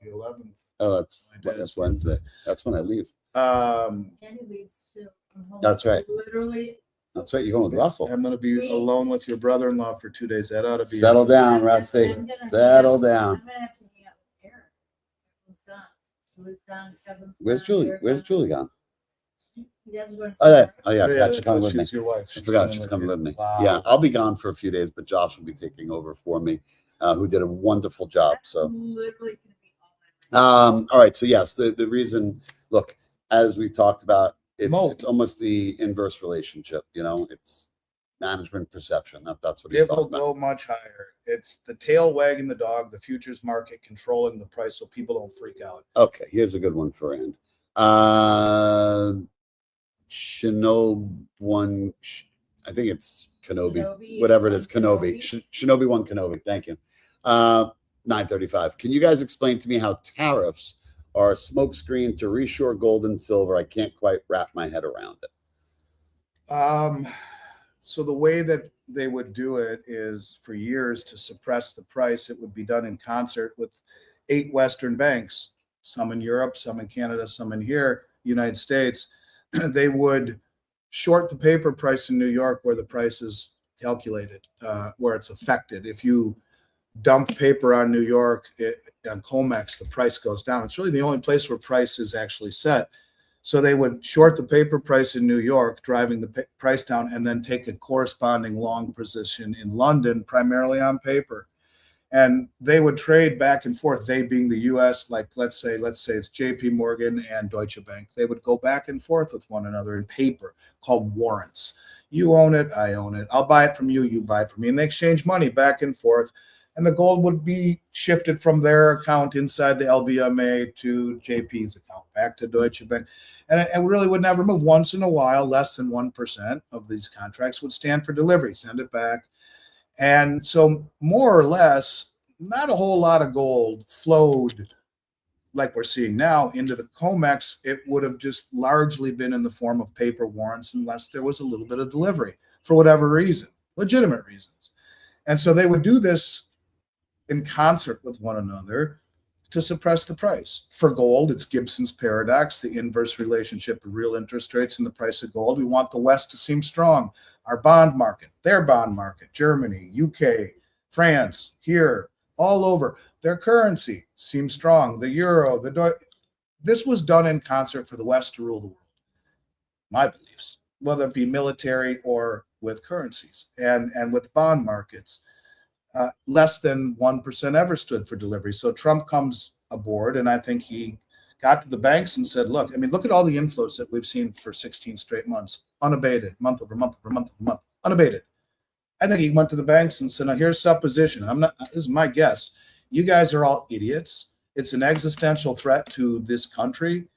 The 11th. Oh, that's Wednesday. That's when I leave. Andy leaves too. That's right. Literally. That's right. You're going with Russell. I'm going to be alone with your brother-in-law for 2 days. That ought to be. Settle down, Rusty. Settle down. I'm gonna have to hang out with Eric. Everyone's gone. Julie's gone. Kevin's Where's gone, Julie? Eric Where's gone. Julie gone? You guys are going to. Oh yeah, see oh yeah. I forgot she's coming with me. She's your wife. I forgot she's coming with me. Wow. Yeah, I'll be gone for a few days, but Josh will be taking over for me, who did a wonderful job. That's So, literally going to be all my. all right. So yes, the reason, look, as we talked about, it's Mold. almost the inverse relationship. You know, it's management perception. That's what he's It will talking about. go much higher. It's the tail wagging the dog, the futures market controlling the price so people don't freak out. Okay, here's a good one for Rand. Shinobi one, I think it's Kenobi, Kenobi, whatever it is, Kenobi. Kenobi. Shinobi one Kenobi. Thank you. 9:35. Can you guys explain to me how tariffs are a smokescreen to reshore gold and silver? I can't quite wrap my head around it. So the way that they would do it is for years to suppress the price. It would be done in concert with 8 Western banks, some in Europe, some in Canada, some in here, United States. They would short the paper price in New York where the price is calculated, where it's affected. If you dump paper on New York, on COMEX, the price goes down. It's really the only place where price is actually set. So they would short the paper price in New York, driving the price down, and then take a corresponding long position in London, primarily on paper. And they would trade back and forth, they being the US, like let's say it's JP Morgan and Deutsche Bank. They would go back and forth with one another in paper called warrants. You own it, I own it. I'll buy it from you, you buy it from me. And they exchange money back and forth. And the gold would be shifted from their account inside the LBMA to JP's account, back to Deutsche Bank. And it really would never move. Once in a while, less than 1% of these contracts would stand for delivery, send it back. And so more or less, not a whole lot of gold flowed like we're seeing now into the COMEX. It would have just largely been in the form of paper warrants unless there was a little bit of delivery for whatever reason, legitimate reasons. And so they would do this in concert with one another to suppress the price. For gold, it's Gibson's paradox, the inverse relationship of real interest rates and the price of gold. We want the West to seem strong. Our bond market, their bond market, Germany, UK, France, here, all over. Their currency seems strong. The euro, this was done in concert for the West to rule the world. My beliefs, whether it be military or with currencies and with bond markets. Less than 1% ever stood for delivery. So Trump comes aboard, and I think he got to the banks and said, look at all the inflows that we've seen for 16 straight months, unabated, month over month over month over month, unabated. I think he went to the banks and said, now here's supposition. This is my guess. You guys are all idiots. It's an existential threat to this country,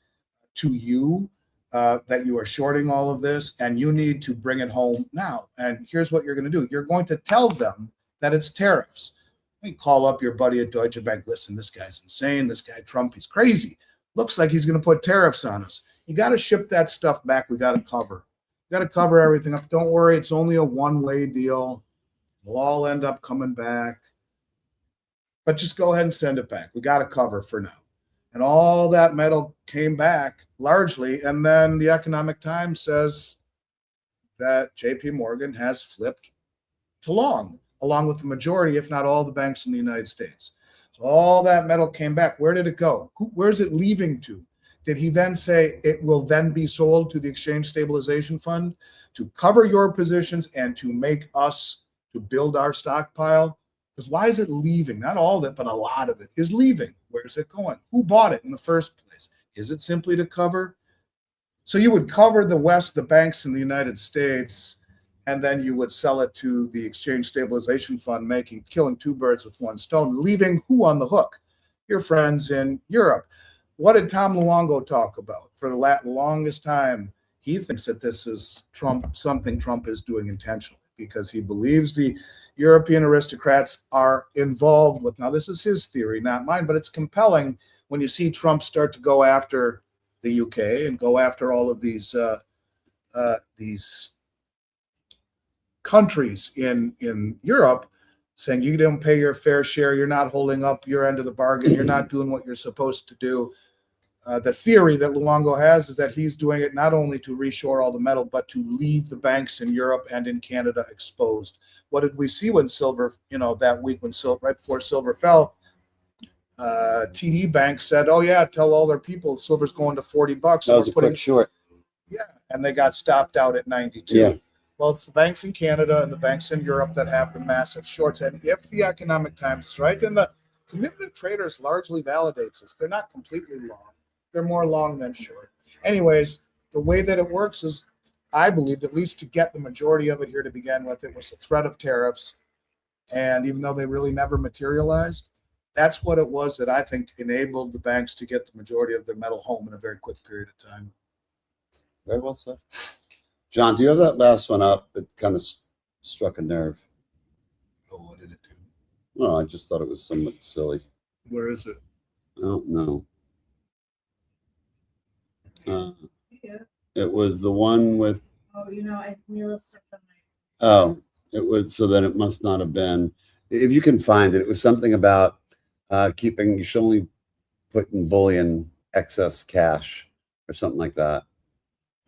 to you, that you are shorting all of this, and you need to bring it home now. And here's what you're going to do. You're going to tell them that it's tariffs. You call up your buddy at Deutsche Bank. Listen, this guy's insane. This guy Trump, he's crazy. Looks like he's going to put tariffs on us. You got to ship that stuff back. We got to cover. We got to cover everything up. Don't worry. It's only a one-way deal. We'll all end up coming back. But just go ahead and send it back. We got to cover for now. And all that metal came back largely. And then the Economic Times says that JP Morgan has flipped to long, along with the majority, if not all, the banks in the United States. So all that metal came back. Where did it go? Where's it leaving to? Did he then say it will then be sold to the Exchange Stabilization Fund to cover your positions and to make us to build our stockpile? Because why is it leaving? Not all of it, but a lot of it is leaving. Where's it going? Who bought it in the first place? Is it simply to cover? So you would cover the West, the banks in the United States, and then you would sell it to the Exchange Stabilization Fund, killing 2 birds with 1 stone, leaving who on the hook? Your friends in Europe. What did Tom Luongo talk about? For the longest time, he thinks that this is something Trump is doing intentionally because he believes the European aristocrats are involved with. Now, this is his theory, not mine, but it's compelling when you see Trump start to go after the UK and go after all of these countries in Europe, saying you don't pay your fair share, you're not holding up your end of the bargain, you're not doing what you're supposed to do. The theory that Luongo has is that he's doing it not only to reshore all the metal, but to leave the banks in Europe and in Canada exposed. What did we see when silver, that week when right before silver fell, TD Bank said, oh yeah, tell all their people silver's going to $40. That was a quick short. Yeah, and they got stopped out at 92. Yeah. Well, it's the banks in Canada and the banks in Europe that have the massive shorts. And if the economic times is right, then the commitment of traders largely validates this. They're not completely long. They're more long than short. Anyways, the way that it works is, I believe, at least to get the majority of it here to begin with, it was the threat of tariffs. And even though they really never materialized, that's what it was that I think enabled the banks to get the majority of their metal home in a very quick period of time. Very well said. John, do you have that last one up? It kind of struck a nerve. Oh, what did it do? Well, I just thought it was somewhat silly. Where is it? I don't know. Yeah. It was the one with, Oh, I Mila stepped on oh, it was, so then it must not have been. If you can find it, it was something about keeping, you should only put in bullion excess cash or something like that.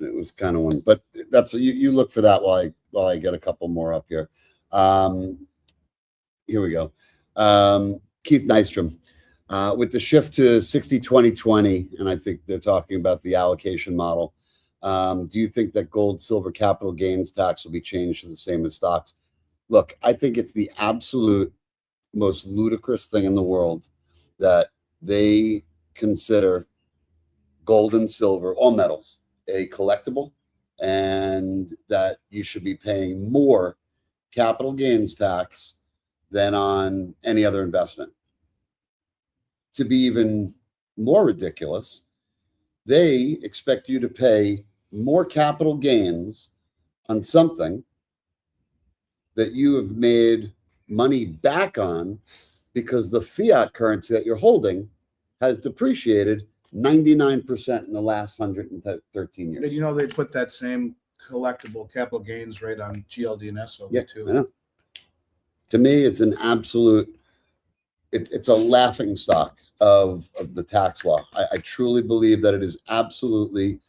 It was kind of one, but that's you look for that while I get a couple more up here. Here we go. Keith Nystrom. With the shift to 60-20-20, and I think they're talking about the allocation model, do you think that gold, silver capital gains tax will be changed to the same as stocks? Look, I think it's the absolute most ludicrous thing in the world that they consider gold and silver, all metals, a collectible, and that you should be paying more capital gains tax than on any other investment. To be even more ridiculous, they expect you to pay more capital gains on something that you have made money back on because the fiat currency that you're holding has depreciated 99% in the last 113 years. Did you know they put that same collectible capital gains rate on GLD and SOV too? I know. To me, it's an absolute, it's a laughing stock of the tax law. I truly believe that it is absolutely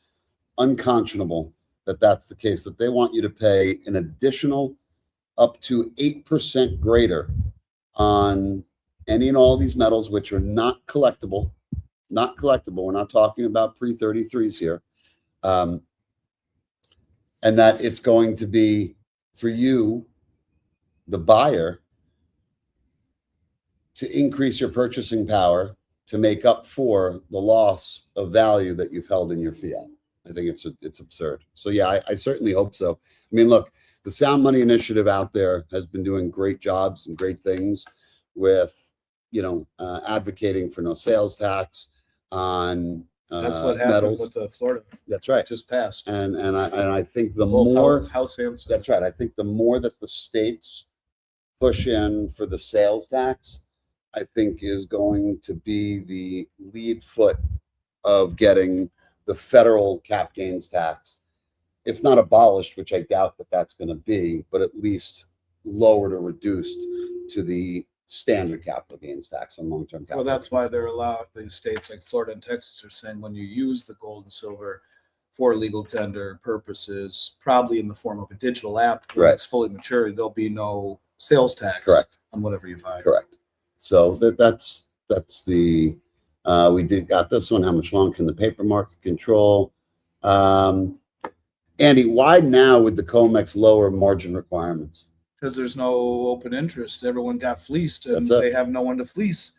unconscionable that that's the case, that they want you to pay an additional up to 8% greater on any and all these metals, which are not collectible. Not collectible. We're not talking about pre-33s here. And that it's going to be for you, the buyer, to increase your purchasing power to make up for the loss of value that you've held in your fiat. I think it's absurd. So yeah, I certainly hope so. I mean, look, the Sound Money Initiative out there has been doing great jobs and great things with, advocating for no sales tax on That's what happened metals. with the Florida. That's right. Just passed. And I think the Both more House and Senate. that's right. I think the more that the states push in for the sales tax, I think is going to be the lead foot of getting the federal cap gains tax, if not abolished, which I doubt that that's going to be, but at least lowered or reduced to the standard capital gains tax on long-term capital. Well, that's why they're allowed, the states like Florida and Texas are saying when you use the gold and silver for legal tender purposes, probably in the form of a digital app, when Right. it's fully mature, there'll be no sales tax. Correct. On whatever you buy. Correct. So that's the we got this one. How much longer can the paper market control? Andy, why now with the COMEX lower margin requirements? Because there's no open interest. Everyone got fleeced and That's it. they have no one to fleece.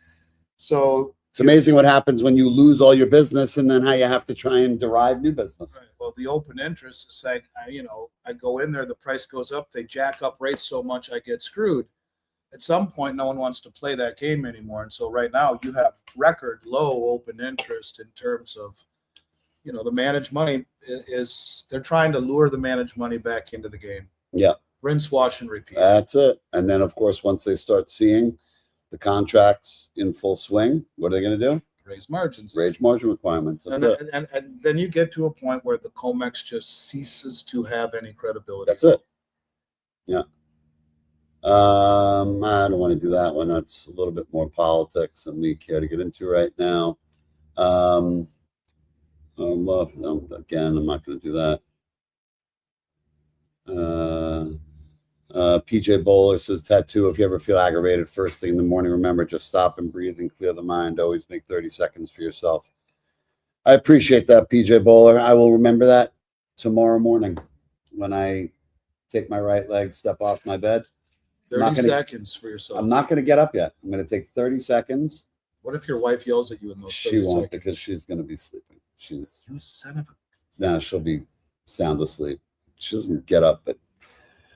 So It's amazing what happens when you lose all your business and then how you have to try and derive new business. right, well, the open interest is saying, I go in there, the price goes up, they jack up rates so much I get screwed. At some point, no one wants to play that game anymore. And so right now you have record low open interest in terms of, the managed money is they're trying to lure the managed money back into the game. Yeah. Rinse, wash, and repeat. That's it. And then, of course, once they start seeing the contracts in full swing, what are they going to do? Raise margins. Raise margin requirements. That's it. And then you get to a point where the COMEX just ceases to have any credibility. That's it. Yeah. I don't want to do that one. That's a little bit more politics than we care to get into right now. No, again, I'm not going to do that. PJ Bowler says, tattoo, if you ever feel aggravated first thing in the morning, remember, just stop and breathe and clear the mind. Always make 30 seconds for yourself. I appreciate that, PJ Bowler. I will remember that. tomorrow morning when I take my right leg, step off my bed. 30 seconds for yourself. I'm not going to get up yet. I'm going to take 30 seconds. What if your wife yells at you in those 30 She won't seconds? because she's going to be sleeping. You son of a... No, she'll be sound asleep. She doesn't get up. But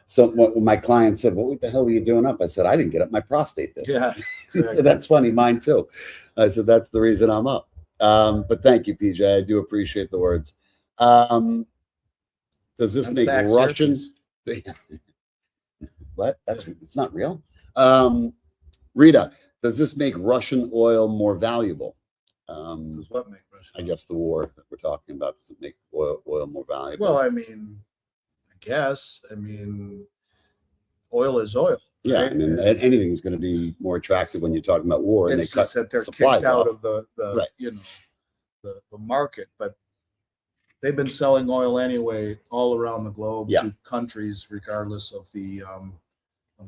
so when my client said, what the hell were you doing up? I said, I didn't get up. My prostate did. Yeah, exactly. That's funny. Mine too. I said, that's the reason I'm up. But thank you, PJ. I do appreciate the words. Does this make Russian? What? It's not real. Rita, does this make Russian oil more valuable? Does what make Russian? I guess the war that we're talking about, does it make oil more valuable? Well, I mean, I guess. I mean, oil is oil. Yeah, right? I mean, anything's going to be more attractive when you're talking about war, and It's they cut just that they're supplies kicked out off. of the Right. you know, the market, but they've been selling oil anyway all around the globe to countries, regardless of the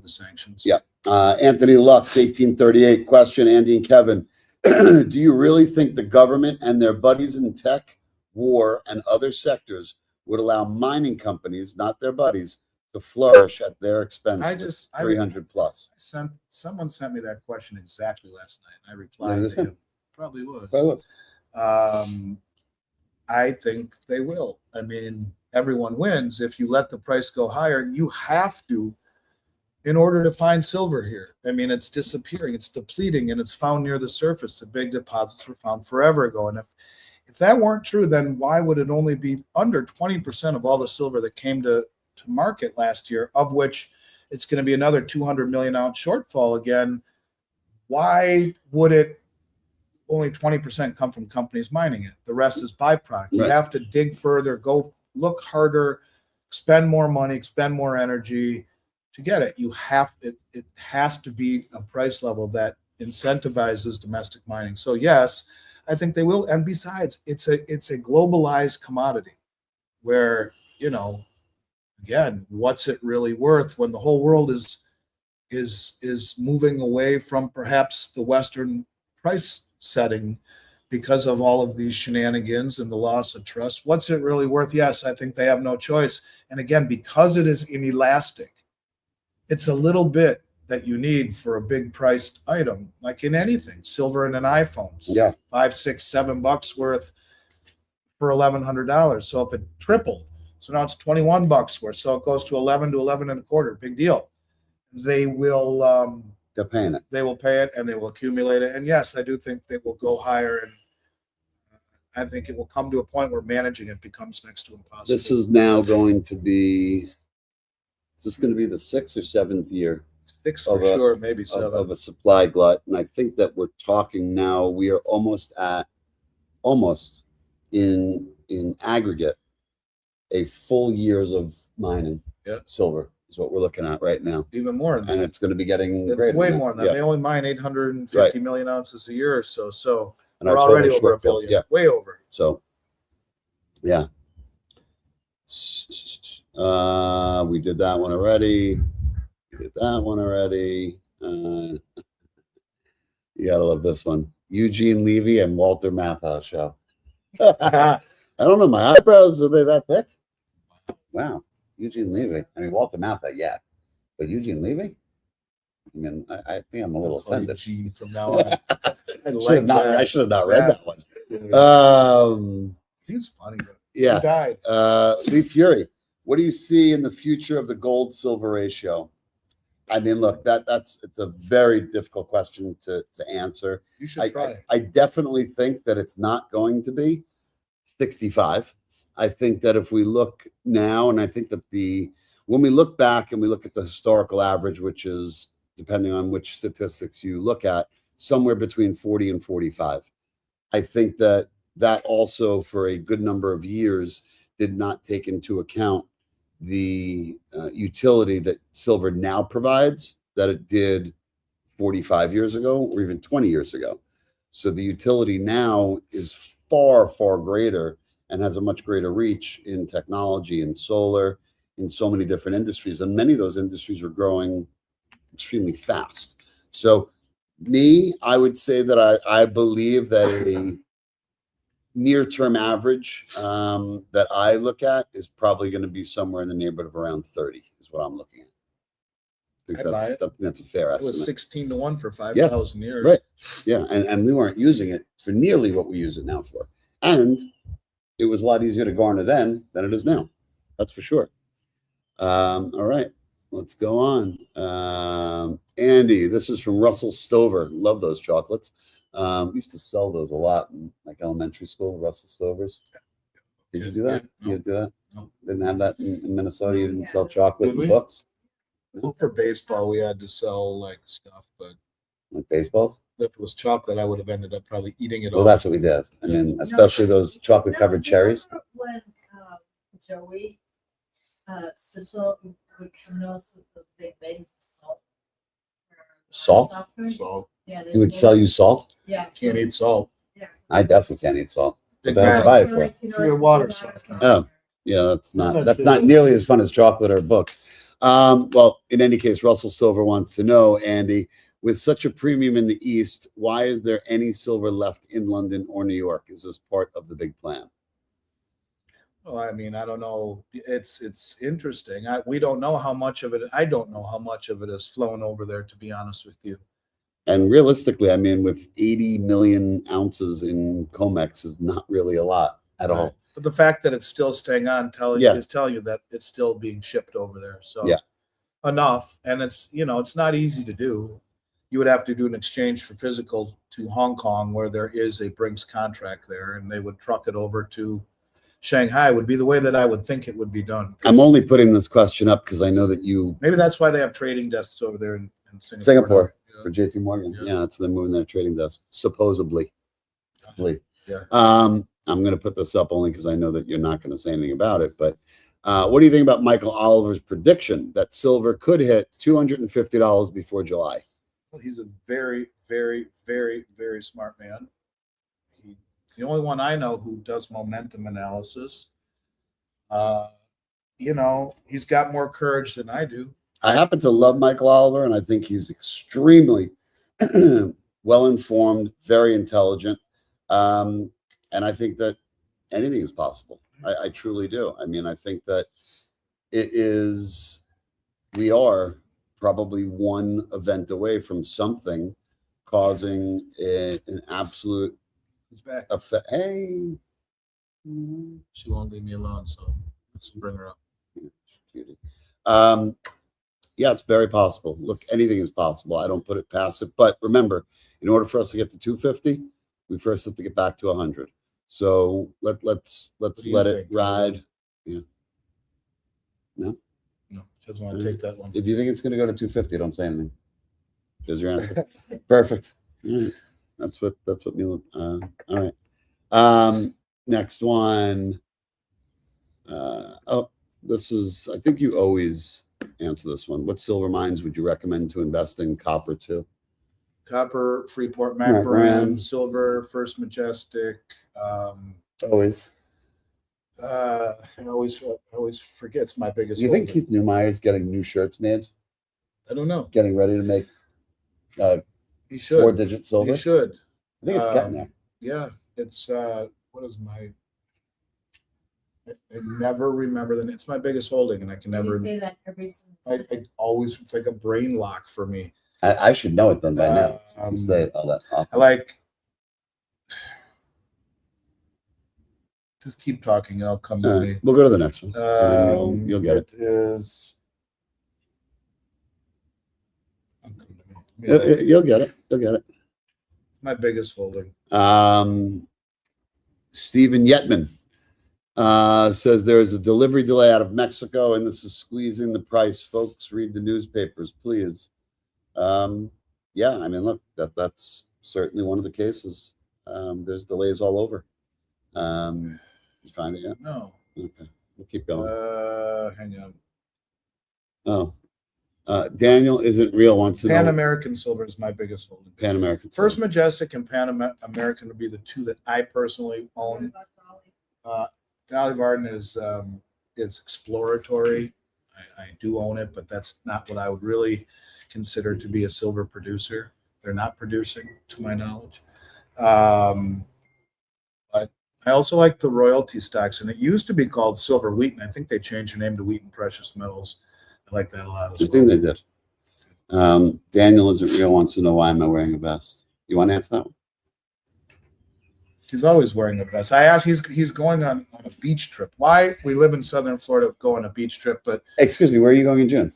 sanctions. Yeah. Anthony Lux, 1838. Question, Andy and Kevin. Do you really think the government and their buddies in tech, war, and other sectors would allow mining companies, not their buddies, to flourish at their expense? 300 plus. Someone sent me that question exactly last night. I replied to him. Probably was. I think they will. I mean, everyone wins. If you let the price go higher, you have to, in order to find silver here. I mean, it's disappearing, it's depleting, and it's found near the surface. The big deposits were found forever ago. And if that weren't true, then why would it only be under 20% of all the silver that came to market last year, of which it's going to be another 200 million ounce shortfall again? Why would it only 20% come from companies mining it? The rest is byproduct. You have to dig further, go look harder, spend more money, expend more energy to get it. It has to be a price level that incentivizes domestic mining. So yes, I think they will. And besides, it's a globalized commodity where, you know, again, what's it really worth when the whole world is moving away from perhaps the Western price setting because of all of these shenanigans and the loss of trust? What's it really worth? Yes, I think they have no choice. And again, because it is inelastic, it's a little bit that you need for a big priced item, like in anything, silver in an iPhone. Yeah. $5, $6, $7 worth for $1,100. So if it tripled, so now it's $21 worth. So it goes to 11 to 11 and a quarter. Big deal. They will They're paying it. They will pay it and they will accumulate it. And yes, I do think they will go higher. And I think it will come to a point where managing it becomes next to impossible. This is now going to be, is this going to be the 6th or 7th year? 6 for sure, maybe 7. Of a supply glut. And I think that we're talking now, we are almost in aggregate, a full years of mining. Silver is what we're looking at right now. Even more than that. And it's going to be getting greater. Way more than that. They only mine 850 million ounces a year or so. So and we're already over a billion. Yeah. Way over. So, yeah. We did that one already. You gotta love this one. Eugene Levy and Walter Matthau show. I don't know. My eyebrows, are they that thick? Wow. Eugene Levy. I mean, Walter Matthau, yeah. But Eugene Levy? I mean, I think I'm a little offended. Eugene from now on. I should have not read that one. He's funny. Yeah. He died. Lee Fury, what do you see in the future of the gold silver ratio? I mean, look, it's a very difficult question to answer. You should try. I definitely think that it's not going to be 65. I think that if we look now, and I think that when we look back and we look at the historical average, which is, depending on which statistics you look at, somewhere between 40 and 45. I think that also for a good number of years did not take into account the utility that silver now provides that it did 45 years ago or even 20 years ago. So the utility now is far, far greater and has a much greater reach in technology and solar, in so many different industries. And many of those industries are growing extremely fast. So I would say that I believe that near-term average that I look at is probably going to be somewhere in the neighborhood of around 30 is what I'm looking at. I I'd buy think it. that's a fair It estimate. was 16-1 for 5,000 years. Right. Yeah. And we weren't using it for nearly what we use it now for. And it was a lot easier to garner then than it is now. That's for sure. All right. Let's go on. Andy, this is from Russell Stover. Love those chocolates. We used to sell those a lot in like elementary school, Russell Stovers. Did you do that? Yeah, no. You did that? No. Didn't have that in Minnesota? You didn't Yeah. sell chocolate Did and we? books? Well, for baseball, we had to sell like stuff, but Like baseballs? if it was chocolate, I would have ended up probably eating it Well, all. that's what we did. I mean, especially those chocolate covered cherries. When Joey Sigil would come to us with the big bags of salt. for our Salt? soft food. Salt. Yeah, He would sell you salt? Yeah. Can't eat salt. Yeah. I definitely can't eat salt. Big But then bag. buy it for. For your water softener. Oh. Yeah, that's That's not nearly as fun as chocolate or books. Well, in any case, Russell Silver wants to know, Andy, with such a premium in the East, why is there any silver left in London or New York? Is this part of the big plan? Well, I mean, I don't know. It's interesting. We don't know how much of it. I don't know how much of it has flown over there, to be honest with you. And realistically, I mean, with 80 million ounces in COMEX is not really a lot at all. Right. But the fact that it's still staying on Yeah. is telling you that it's still being shipped over there. So Yeah. enough. And it's not easy to do. You would have to do an exchange for physical to Hong Kong, where there is a Brinks contract there, and they would truck it over to Shanghai. Would be the way that I would think it would be done. I'm only putting this question up because I know that you Maybe that's why they have trading desks over there in Singapore. Singapore. Yeah. For JP Morgan. Yeah. Yeah, that's them moving their trading desk, supposedly. Yeah. I'm going to put this up only because I know that you're not going to say anything about it. But what do you think about Michael Oliver's prediction that silver could hit $250 before July? Well, he's a very, very, very, very smart man. He's the only one I know who does momentum analysis. He's got more courage than I do. I happen to love Michael Oliver, and I think he's extremely well-informed, very intelligent. And I think that anything is possible. I truly do. I mean, I think that we are probably one event away from something causing an absolute He's back. effect. Hey. She won't leave me alone, so let's bring her up. Cutie. Yeah, it's very possible. Look, anything is possible. I don't put it past it. But remember, in order for us to get to 250, we first have to get back to 100. So let's do you let it think? ride. Yeah. No. No, she doesn't want to take that one. If you think it's going to go to 250, don't say anything. There's your answer. Perfect. All right. That's what me. All right. Next one. This is. I think you always answer this one. What silver mines would you recommend to invest in? Copper too. Copper, Freeport, Macran. Macran, silver, First Majestic. Always. I always forget. It's my biggest. Do you think holding. Keith Neumeyer is getting new shirts made? I don't know. Getting ready to make He should. 4-digit silver? He should. I think it's getting there. Yeah, it's what is my? I never remember the name. It's my biggest holding, and I can never. You say that every single. I always. It's like a brain lock for me. I should know it then by now. Say all that. I like. Just keep talking. I'll come to me. We'll go to the next one. And you'll get it. It is. Yeah, You'll get it. You'll get it. my biggest holding. Stephen Yetman says there is a delivery delay out of Mexico, and this is squeezing the price. Folks, read the newspapers, please. Yeah, I mean, look, that's certainly one of the cases. There's delays all over. You find it yet? No. Okay, we'll keep going. Hang on. Oh, Daniel isn't real. Wants to Pan know American silver is my biggest holding. Pan American. First Majestic and Pan American would be the two that I personally What own. about Dolly? Dolly Varden is exploratory. I do own it, but that's not what I would really consider to be a silver producer. They're not producing, to my knowledge. But I also like the royalty stocks, and it used to be called Silver Wheaton. I think they changed the name to Wheaton Precious Metals. I like that a lot as I well. think they did. Daniel Isn't Real wants to know why am I wearing a vest. You want to answer that one? He's always wearing a vest. I asked, he's going on a beach trip. Why? We live in Southern Florida, go on a beach trip, but Excuse me, where are you going in June?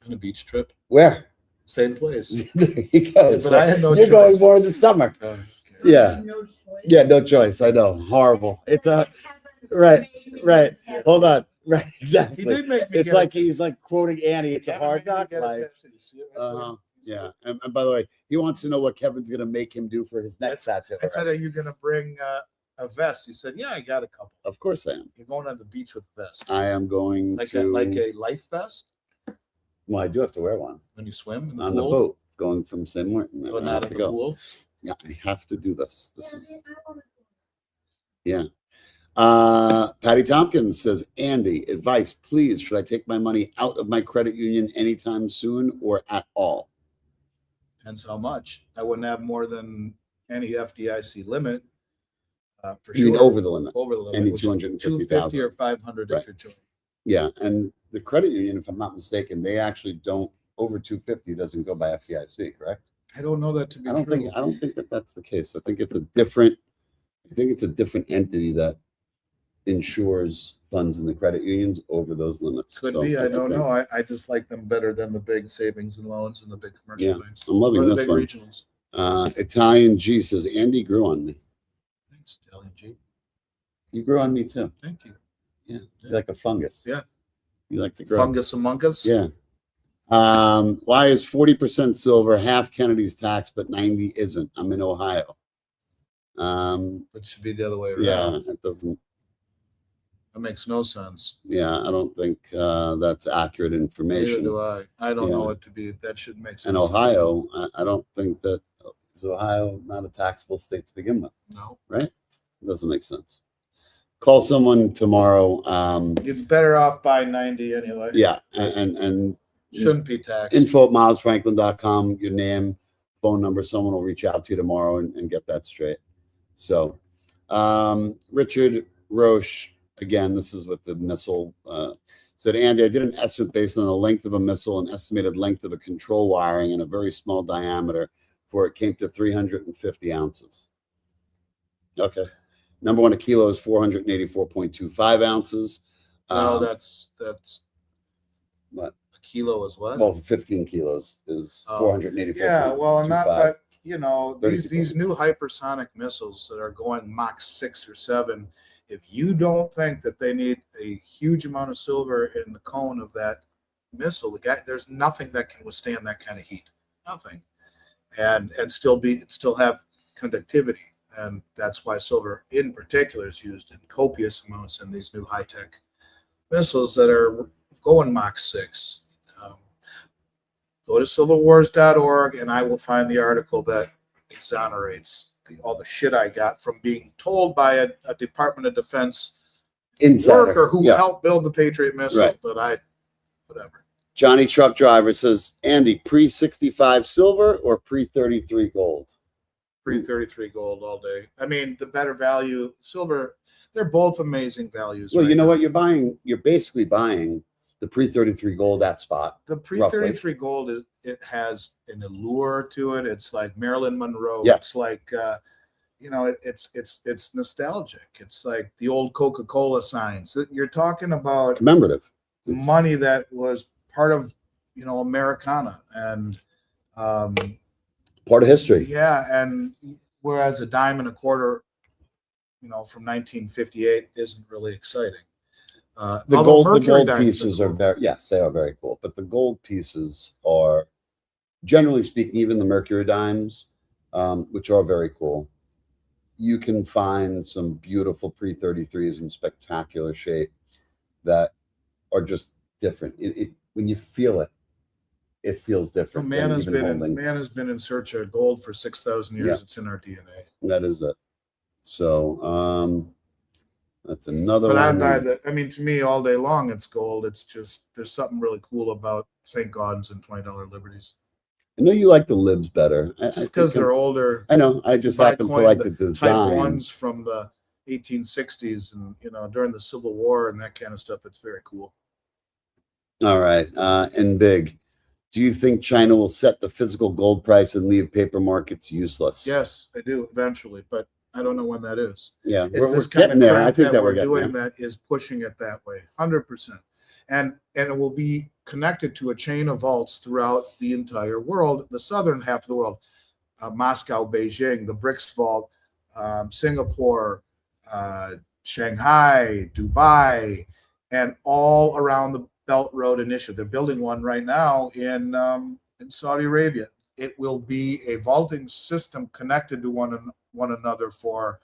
on a beach trip, Where? same place. There you go. But I had no You're choice. going more in the summer. Okay. Yeah. No choice. Yeah, no choice. I know. Horrible. It's a right, right. Hold on. Right, He exactly. did make me It's get like a- he's like quoting Annie. It's a Yeah, hard make me knock get a life. tattoo. You see it right there? Yeah. And by the way, he wants to know what Kevin's gonna make him do for his next tattoo. I said, "Are you going to bring a vest?" He said, "Yeah, I got a couple." Of course I am. You're going on the beach with a vest, I am going like to a life vest well, I do have to wear one when you swim in the on pool, the boat going from St. Martin. but I not have in to the go. pool. Yeah, I have to do this. This is Yeah. Patty Tompkins says, Andy, advice, please. Should I take my money out of my credit union anytime soon or at all? Depends how much. I wouldn't have more than any FDIC limit. For You mean sure. over the limit? Over the limit. Any which is 250,000. 250 or 500 Right. if you're joint. Yeah, and the credit union, if I'm not mistaken, they actually don't over 250 doesn't go by FDIC, correct? I don't know that to be I don't true. think that that's the case. I think it's a different entity that insures funds in the credit unions over those limits. Could So be. I don't think- know. I just like them better than the big savings and loans and the big commercial Yeah, banks. I'm loving or the this big one. regionals. Italian G says, Andy grew on me. Thanks, LG. You grew on me too. Thank you. Yeah. You're like a fungus. Yeah. You like to grow. Fungus among us. Yeah. Why is 40% silver half Kennedy's tax, but 90 isn't? I'm in Ohio. It should be the other way around. Yeah, it doesn't. That makes no sense. Yeah, I don't think that's accurate Neither information. do I. I don't Yeah. know it to be. That should make sense. And Ohio, I don't think that is Ohio not a taxable state to begin with, No. right? It doesn't make sense. Call someone tomorrow. You're better off by 90 anyway. Yeah, and Shouldn't be taxed. info@milesfranklin.com, your name, phone number. Someone will reach out to you tomorrow and get that straight. So, Richard Roche, again, this is with the missile, said, Andy, I did an estimate based on the length of a missile and estimated length of a control wiring in a very small diameter before it came to 350 ounces. Okay. Number one, a kilo is 484.25 ounces. No, that's What? a kilo is what? Well, 15 kilos is Oh. 484. Yeah, well, and not, but you know, 32 these new hypersonic missiles that are going Mach 6 or 7, if you don't think that they need a huge amount of silver in the cone of that missile, there's nothing that can withstand that kind of heat. Nothing. And still have conductivity. And that's why silver in particular is used in copious amounts in these new high-tech missiles that are going Mach 6. Go to civilwars.org and I will find the article that exonerates all the shit I got from being told by a Department of Defense Insider. worker who Yeah. helped build the Patriot missile. Right. But whatever. Johnny Truck Driver says, Andy, pre-65 silver or pre-33 gold? Pre-33 gold all day. I mean, the better value, silver, they're both amazing values. Well, right you know now. what you're buying? You're basically buying the pre-33 gold at spot. The pre-33 gold it has an allure to it. It's like Marilyn Monroe. Yeah. It's like it's nostalgic. It's like the old Coca-Cola signs. You're talking about Commemorative. It's money that was part of Americana and part of history. yeah, and whereas a dime and a quarter from 1958 isn't really exciting. The although gold Mercury diamonds pieces are cool. very, yes, they are very cool. But the gold pieces are, generally speaking, even the Mercury dimes, which are very cool. You can find some beautiful pre-33s in spectacular shape that are just different. When you feel it, it feels different. Man than has even been holding. man has been in search of gold for 6,000 years. Yeah. It's in our DNA. That is it. So that's another But I one. buy that. I mean, to me, all day long, it's gold. It's just there's something really cool about St. Gaudens and $20 liberties. I know you like the libs better. I Just think because they're older. I know. I just buy happen to coin, like the the Type design. ones from the 1860s and during the Civil War and that kind of stuff. It's very cool. All right. And big. Do you think China will set the physical gold price and leave paper markets useless? Yes, I do eventually, but I don't know when that is. Yeah, It's we're this kind getting of there. I crap think that that we're we're getting doing there. that is pushing it that way, 100%. And it will be connected to a chain of vaults throughout the entire world, the southern half of the world, Moscow, Beijing, the BRICS vault, Singapore, Shanghai, Dubai, and all around the Belt Road Initiative. They're building one right now in Saudi Arabia. It will be a vaulting system connected to one another for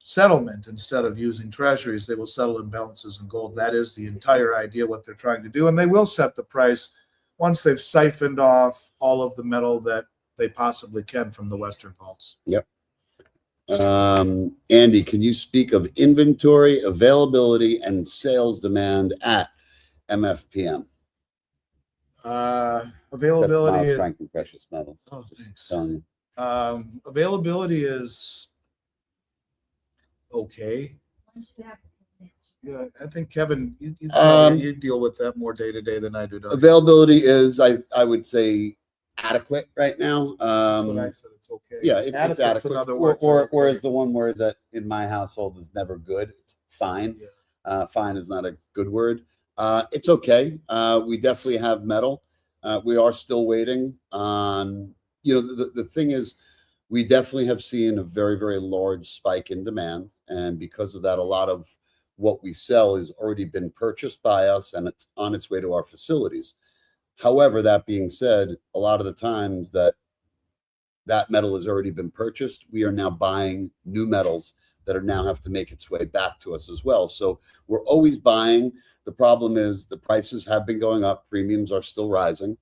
settlement. Instead of using treasuries, they will settle imbalances in gold. That is the entire idea, what they're trying to do. And they will set the price once they've siphoned off all of the metal that they possibly can from the Western vaults. Yep. Andy, can you speak of inventory, availability, and sales demand at MFPM? Availability. That's Miles Franklin Precious Metals. Oh, Just thanks. telling you. Availability is okay. Yeah, I think Kevin, you deal with that more day to day than I do. Availability is, I would say, adequate right now. That's what I said. It's okay. Yeah, it's adequate. Another word Or is the one word that in my household is never good. It's fine. Yeah. Fine is not a good word. It's okay. We definitely have metal. We are still waiting on, the thing is, we definitely have seen a very, very large spike in demand. And because of that, a lot of what we sell has already been purchased by us and it's on its way to our facilities. However, that being said, a lot of the times that metal has already been purchased, we are now buying new metals that are now have to make its way back to us as well. So we're always buying. The problem is the prices have been going up. Premiums are still rising.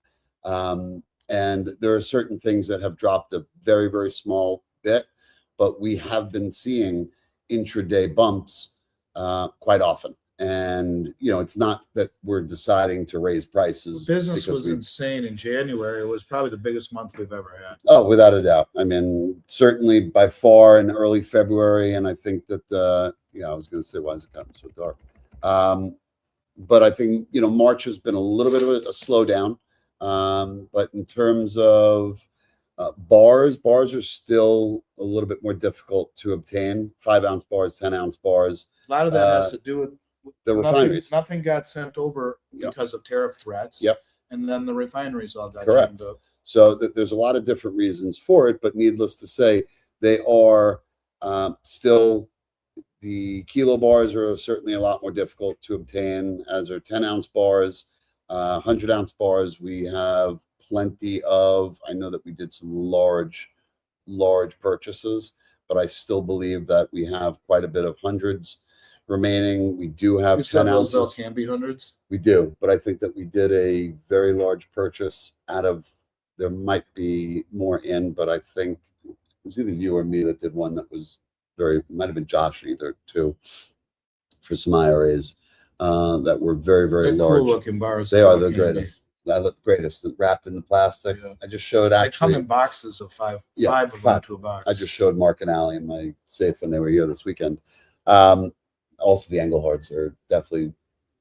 And there are certain things that have dropped a very, very small bit, but we have been seeing intraday bumps quite often. And, it's not that we're deciding to raise prices. Business was insane in January. It was probably the biggest month we've ever had. Oh, without a doubt. I mean, certainly by far in early February. And I think that, I was going to say, why has it gotten so dark? But I think, March has been a little bit of a slowdown. But in terms of bars are still a little bit more difficult to obtain. 5-ounce bars, 10-ounce bars. A lot of that has to do with the refineries. Nothing got sent over because of tariff threats. Yep. And then the refineries all got Correct. jammed up. So there's a lot of different reasons for it, but needless to say, they are still, the kilo bars are certainly a lot more difficult to obtain, as are 10-ounce bars, 100-ounce bars. We have plenty of. I know that we did some large purchases, but I still believe that we have quite a bit of hundreds remaining. We do have 10 ounces. Those can be hundreds. We do, but I think that we did a very large purchase out of. There might be more in, but I think it was either you or me that did one that was might have been Josh either too, for some IRAs that were very, very large. Cool looking bars. They are the greatest. I look greatest, wrapped in the plastic. Yeah. I just showed They come in boxes of five of them to a box. I just showed Mark and Allie in my safe when they were here this weekend. Also, the Engelhards are definitely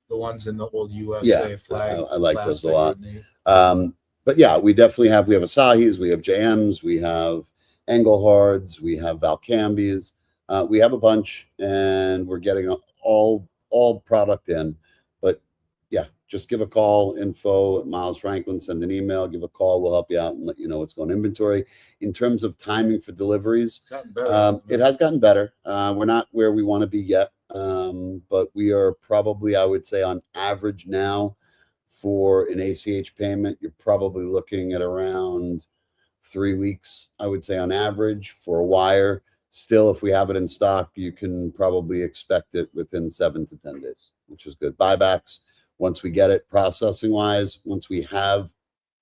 the ones in the old USA flag. I like those a lot. But yeah, we definitely have. We have Asahis, we have JMs, we have Engelhards, we have Valcambis. We have a bunch, and we're getting all product in. But yeah, just give a call, info at Miles Franklin, send an email, give a call. We'll help you out and let you know what's going on inventory. In terms of timing for deliveries, it has gotten better. We're not where we want to be yet, but we are probably, I would say, on average now for an ACH payment, you're probably looking at around 3 weeks, I would say, on average. For a wire, still, if we have it in stock, you can probably expect it within 7 to 10 days, which is good. Buybacks, once we get it processing wise, once we have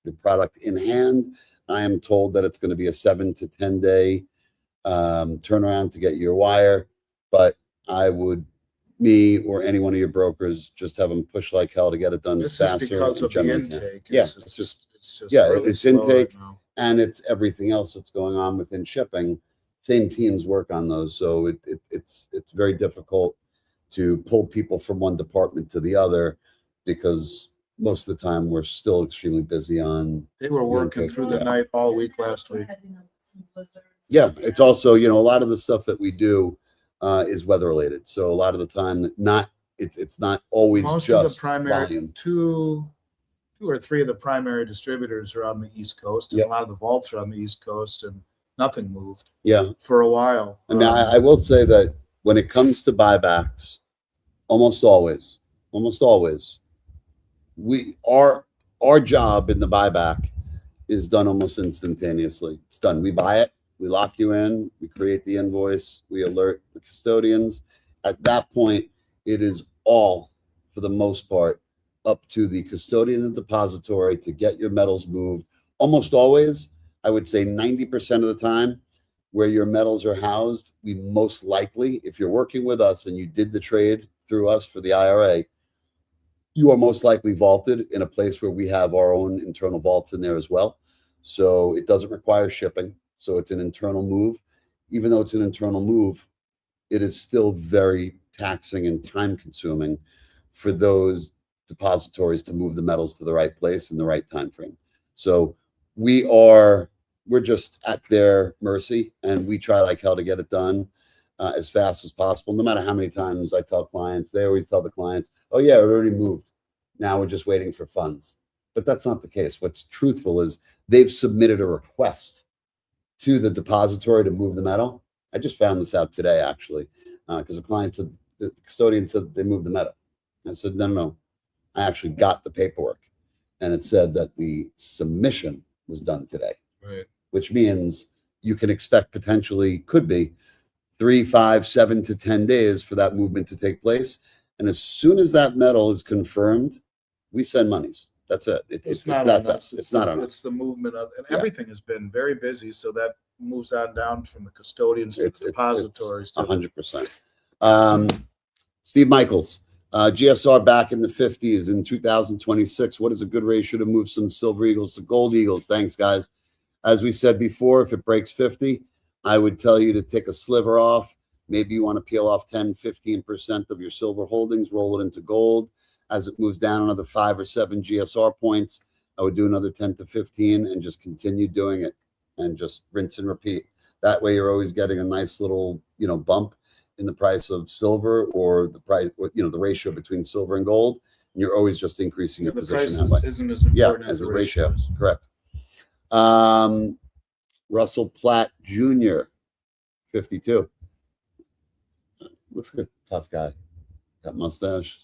the product in hand, I am told that it's going to be a 7 to 10 day turnaround to get your wire. But I would, me or any one of your brokers, just have them push like hell to get it done faster. This is because of the intake. Yeah, it's just yeah, really it's intake. and it's everything else that's going on within shipping. Same teams work on those, so it's very difficult to pull people from one department to the other, because most of the time we're still extremely busy on. They were working through the night all week last week. Yeah, it's also, a lot of the stuff that we do is weather related. So a lot of the time, it's not always Most just of the primary volume. two or three of the primary distributors are on the East Coast, and Yep. a lot of the vaults are on the East Coast, and nothing moved Yeah, for a while. I mean, I will say that when it comes to buybacks, almost always, our job in the buyback is done almost instantaneously. It's done. We buy it, we lock you in, we create the invoice, we alert the custodians. At that point, it is all, for the most part, up to the custodian and depository to get your metals moved. Almost always, I would say 90% of the time, where your metals are housed, we most likely, if you're working with us and you did the trade through us for the IRA, you are most likely vaulted in a place where we have our own internal vaults in there as well. So it doesn't require shipping. So it's an internal move. Even though it's an internal move, it is still very taxing and time consuming for those depositories to move the metals to the right place in the right time frame. So we're just at their mercy, and we try like hell to get it done as fast as possible. No matter how many times I tell clients, they always tell the clients, oh yeah, it already moved. Now we're just waiting for funds. But that's not the case. What's truthful is they've submitted a request to the depository to move the metal. I just found this out today, actually, because the custodian said they moved the metal. I said, no. I actually got the paperwork, and it said that the submission was done today. Right. Which means you can expect could be 3, 5, 7 to 10 days for that movement to take place. And as soon as that metal is confirmed, we send monies. That's it. It's not that fast. It's not on us. It's the movement of, and everything has been very busy. So that moves on down from the custodians to the depositories. 100%. Steve Michaels, GSR back in the 50s in 2026. What is a good ratio to move some silver eagles to gold eagles? Thanks, guys. As we said before, if it breaks 50, I would tell you to take a sliver off. Maybe you want to peel off 10, 15% of your silver holdings, roll it into gold. As it moves down another 5 or 7 GSR points, I would do another 10 to 15 and just continue doing it and just rinse and repeat. That way you're always getting a nice little, bump in the price of silver, or the price, the ratio between silver and gold. And you're always just increasing your position that way. Isn't as important as the the ratio. ratios. Correct. Russell Platt Jr., 52. Looks like a tough guy. Got mustache.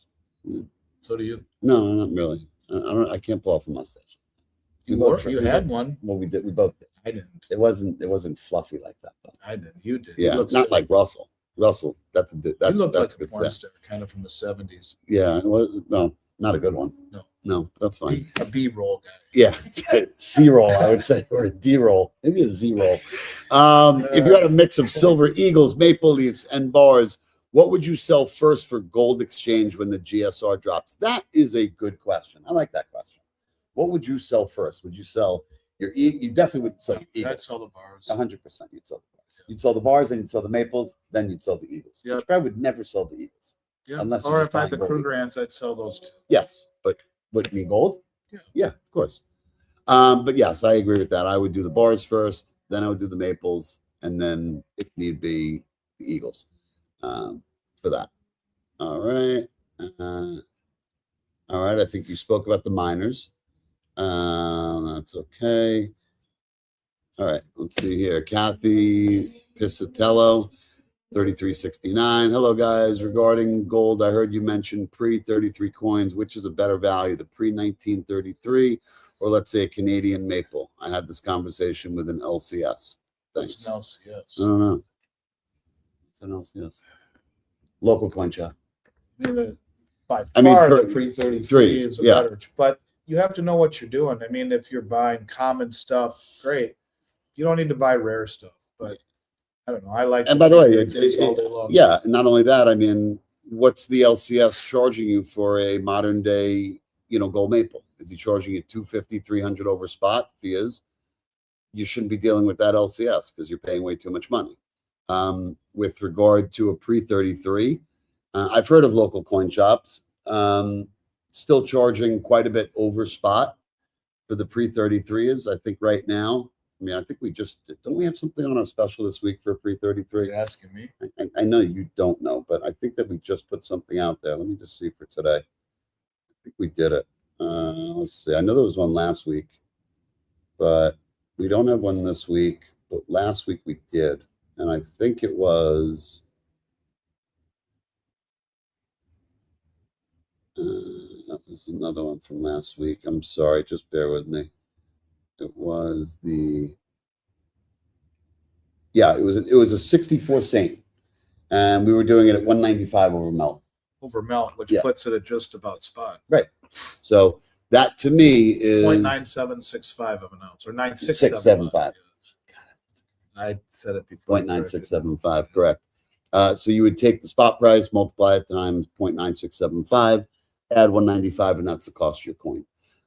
So do you. No, not really. I can't pull off a mustache. You had one. Well, we did. We both did. I didn't. It wasn't fluffy like that though. I didn't. You did. Yeah, not like Russell. Russell, that's you looked like a a good porn set. star, kind of from the 70s. Yeah, no, not a good one. No, that's fine. A B-roll guy. Yeah, C-roll, I would say, or a D-roll, maybe a Z-roll. If you had a mix of silver eagles, maple leafs, and bars, what would you sell first for gold exchange when the GSR drops? That is a good question. I like that question. What would you sell first? Would you sell you definitely would sell your eagles. I'd sell the bars. 100%. You'd sell the bars. You'd sell the bars, then you'd sell the maples, then you'd sell the eagles. Yeah. You probably would never sell the eagles. Yeah. Unless or you're if I had the buying gold Krugerrands, I'd sell those too. Yes, but would you mean gold? Yeah, of course. But yes, I agree with that. I would do the bars first, then I would do the maples, and then if need be, the eagles for that. All right. All right. I think you spoke about the miners. That's okay. All right. Let's see here. Kathy Pisatello, 3369. Hello, guys. Regarding gold, I heard you mention pre-33 coins. Which is a better value, the pre-1933 or let's say a Canadian maple? I had this conversation with an LCS. Thanks. It's an LCS. I don't know. It's an LCS. Local coin shop. By far, the pre-33 threes, is a better, but you have to know what you're doing. I mean, if you're buying common stuff, great. You don't need to buy rare stuff, but I don't know. I like. And by the way, yeah. Not only that, I mean, what's the LCS charging you for a modern day, gold maple? Is he charging you $250, $300 over spot? If he is, you shouldn't be dealing with that LCS because you're paying way too much money. With regard to a pre-33, I've heard of local coin shops still charging quite a bit over spot for the pre-33s. I think right now, I mean, I think we just, don't we have something on our special this week for a pre-33? You're asking me? I know you don't know, but I think that we just put something out there. Let me just see for today. I think we did it. Let's see. I know there was one last week, but we don't have one this week. But last week we did, and I think it was. That was another one from last week. I'm sorry, just bear with me. It was the. Yeah, it was a 64 cent, and we were doing it at 195 over melt. Over melt, which puts it at just about spot. Right. So that to me is 0.9765 of an ounce, or 9675. I said it before. 0.9675, correct. So you would take the spot price, multiply it times 0.9675, add 195, and that's the cost of your coin.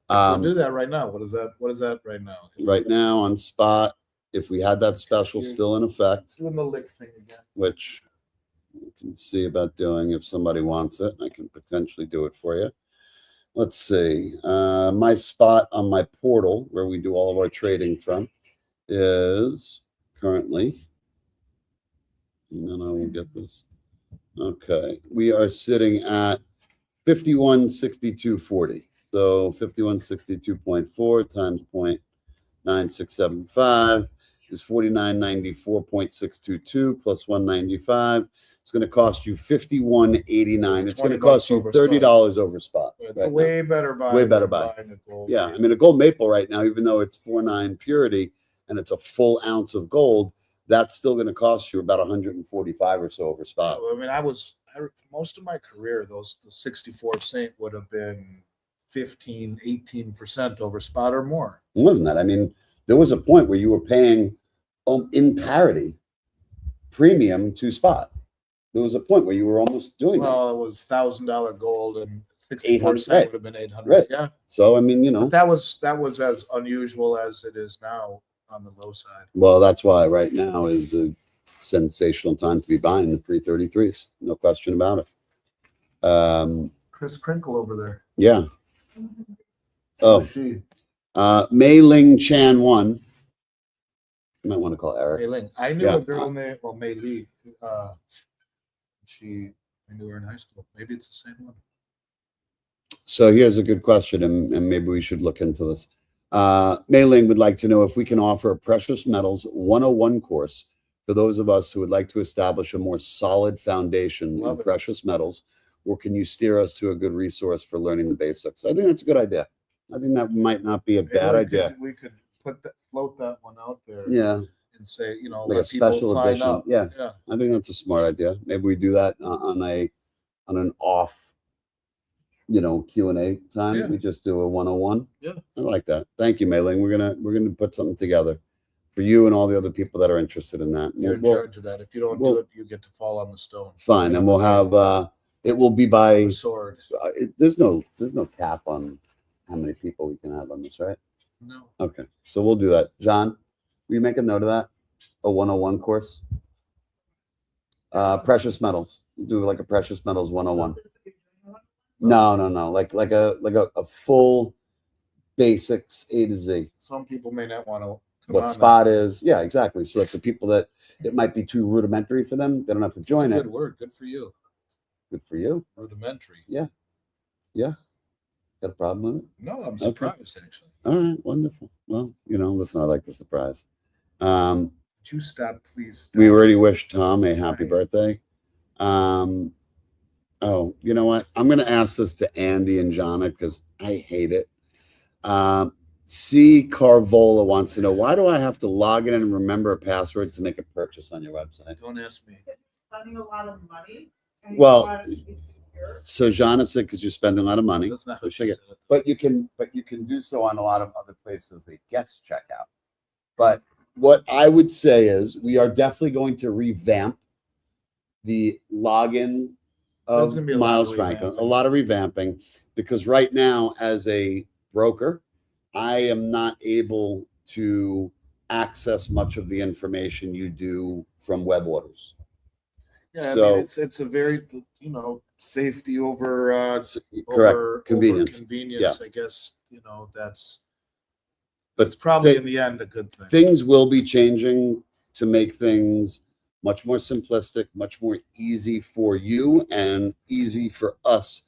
We'll do that right now. What is that? What is that right now? Right now on spot, if we had that special still in effect, Doing the lick thing again. which you can see about doing if somebody wants it, I can potentially do it for you. Let's see. My spot on my portal where we do all of our trading from is currently, and then I will get this. Okay, we are sitting at 5162.40. So 5162.4 times 0.9675 is 4994.622 plus 195. It's going to cost you $51.89. It's going to cost you $30 over spot. It's a way better buy. Way better buy. Yeah, I mean a gold maple right now, even though it's 4.9 purity and it's a full ounce of gold, that's still going to cost you about 145 or so over spot. I mean, most of my career, the 64 cent would have been 15, 18% over spot or more. More than that. I mean, there was a point where you were paying in parity premium to spot. There was a point where you were almost doing Well, it was $1,000 gold and 64 cent would have been 800. Right. Yeah. So I mean, you know, but that was as unusual as it is now on the low side. Well, that's why right now is a sensational time to be buying the pre-33s. No question about it. Chris Crinkle over there. Yeah. Oh, she. Mei Ling Chan 1. You might want to call Eric. Mei Ling. I knew a girl named Mei Lee. I knew her in high school. Maybe it's the same one. So here's a good question, and maybe we should look into this. Mei Ling would like to know if we can offer a precious metals 101 course for those of us who would like to establish a more solid foundation in precious metals, or can you steer us to a good resource for learning the basics? I think that's a good idea. I think that might not be a bad idea. We could float that one out there. Yeah. And say, you know, like a special edition. Yeah. I think that's a smart idea. Maybe we do that on an off, you know, Q&A time. Yeah. We just do a 101. Yeah. I like that. Thank you, Mei Ling. We're gonna put something together for you and all the other people that are interested in that. You're in charge of that. If you don't do it, you get to fall on the stone. Fine, and we'll have it will be by the sword. There's no cap on how many people we can have on this, right? No. Okay, so we'll do that. John, will you make a note of that? A 101 course. Precious metals. Do like a precious metals 101. No. Like a full basics A to Z. Some people may not want to. What spot is? Yeah, exactly. So like the people that it might be too rudimentary for them, they don't have to join it. Good word. Good for you. Good for you. Rudimentary. Yeah. Got a problem with it? No, I'm surprised actually. All right, wonderful. Well, you know, listen, I like the surprise. Would you stop, please? Stop. We already wished Tom a happy birthday. Oh, you know what? I'm going to ask this to Andy and Jonna because I hate it. C. Carvola wants to know, why do I have to log in and remember a password to make a purchase on your website? Don't ask me. Spending a lot of money. Well, so Jonna said because you're spending a lot of money. That's not what she said. But you can do so on a lot of other places they guest checkout. But what I would say is we are definitely going to revamp the login of Miles Franklin. A lot of revamping, because right now as a broker, I am not able to access much of the information you do from web orders. Yeah, I So- mean, it's a very, safety over Correct. over Convenience. convenience. I guess that's But it's probably they- in the end a good thing. things will be changing to make things much more simplistic, much more easy for you and easy for us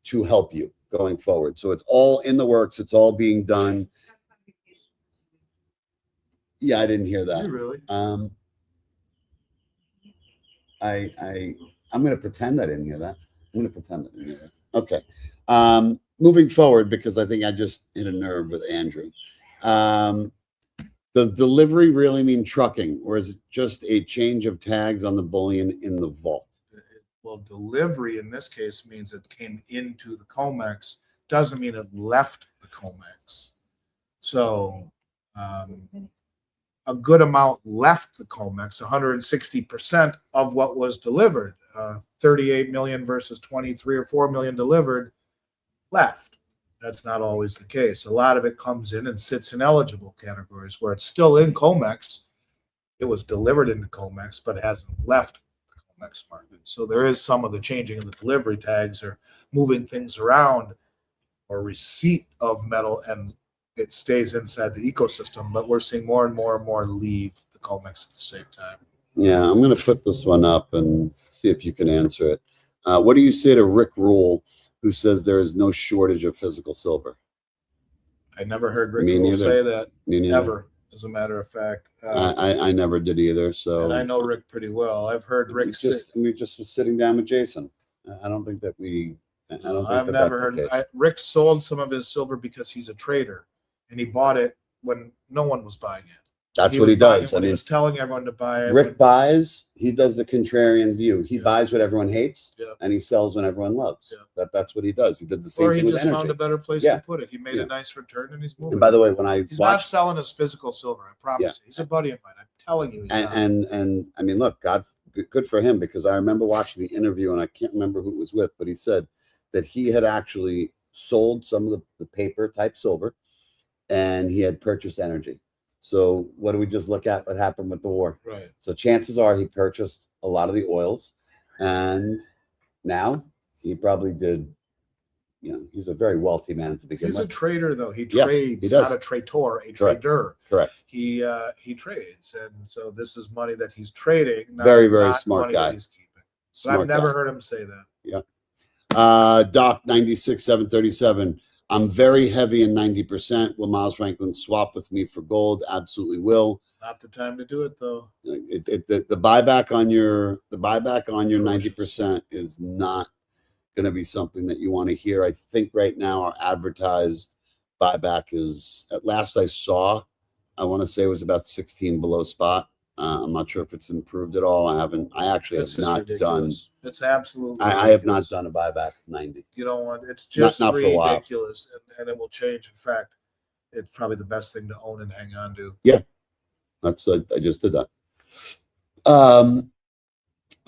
to help you going forward. So it's all in the works. It's all being done. Yeah, I didn't hear that. You really? I'm going to pretend I didn't hear that. I'm going to pretend I didn't hear that. Okay. Moving forward, because I think I just hit a nerve with Andrew. Does delivery really mean trucking, or is it just a change of tags on the bullion in the vault? Well, delivery in this case means it came into the COMEX. Doesn't mean it left the COMEX. So a good amount left the COMEX, 160% of what was delivered. 38 million versus 23 or 4 million delivered left. That's not always the case. A lot of it comes in and sits in eligible categories where it's still in COMEX. It was delivered into COMEX, but it hasn't left the COMEX market. So there is some of the changing of the delivery tags or moving things around or receipt of metal, and it stays inside the ecosystem. But we're seeing more and more and more leave the COMEX at the same time. Yeah, I'm going to put this one up and see if you can answer it. What do you say to Rick Rule, who says there is no shortage of physical silver? I never heard Rick Me Rule neither. say that Me neither. ever, as a matter of fact. I never did either. So And I know Rick pretty well. I've heard Rick say. we just was sitting down with Jason. I don't think that we. I don't think I've that never that's the heard. case. Rick sold some of his silver because he's a trader, and he bought it when no one was buying it. That's what he was buying does. it I when he mean, was telling everyone to buy it. Rick buys. He does the contrarian view. He Yeah. buys what everyone hates, Yeah. and he sells when everyone loves. Yeah. That's what he does. He did the same Or he thing with just energy. found a better place Yeah. to put it. He made Yeah. a nice return, and he's moving. And by the way, when I he's not watched selling his physical silver. I promise Yeah. you. He's a buddy of mine. I'm telling you, he's not. and I mean, look, good for him, because I remember watching the interview, and I can't remember who it was with, but he said that he had actually sold some of the paper type silver, and he had purchased energy. So what do we just look at? What happened with the war? Right. So chances are he purchased a lot of the oils, and now he probably did. He's a very wealthy man to begin He's a with. trader, though. He Yeah, trades, he does. not a traitor, a Correct. trader. Correct. He trades, and so this is money that he's trading. Very, very not smart money guy. that he's keeping. But Smart I've never guy. heard him say that. Doc 96,737. I'm very heavy in 90%. Will Miles Franklin swap with me for gold? Absolutely will. Not the time to do it, though. The buyback on your Atrocious. 90% is not going to be something that you want to hear. I think right now our advertised buyback is, at last I saw, I want to say it was about 16 below spot. I'm not sure if it's improved at all. I actually It's have just not ridiculous. It's absolutely. I have not ridiculous. done a buyback of 90. You don't want. It's just Not for a while. ridiculous, and it will change. In fact, it's probably the best thing to own and hang on to. I just did that. All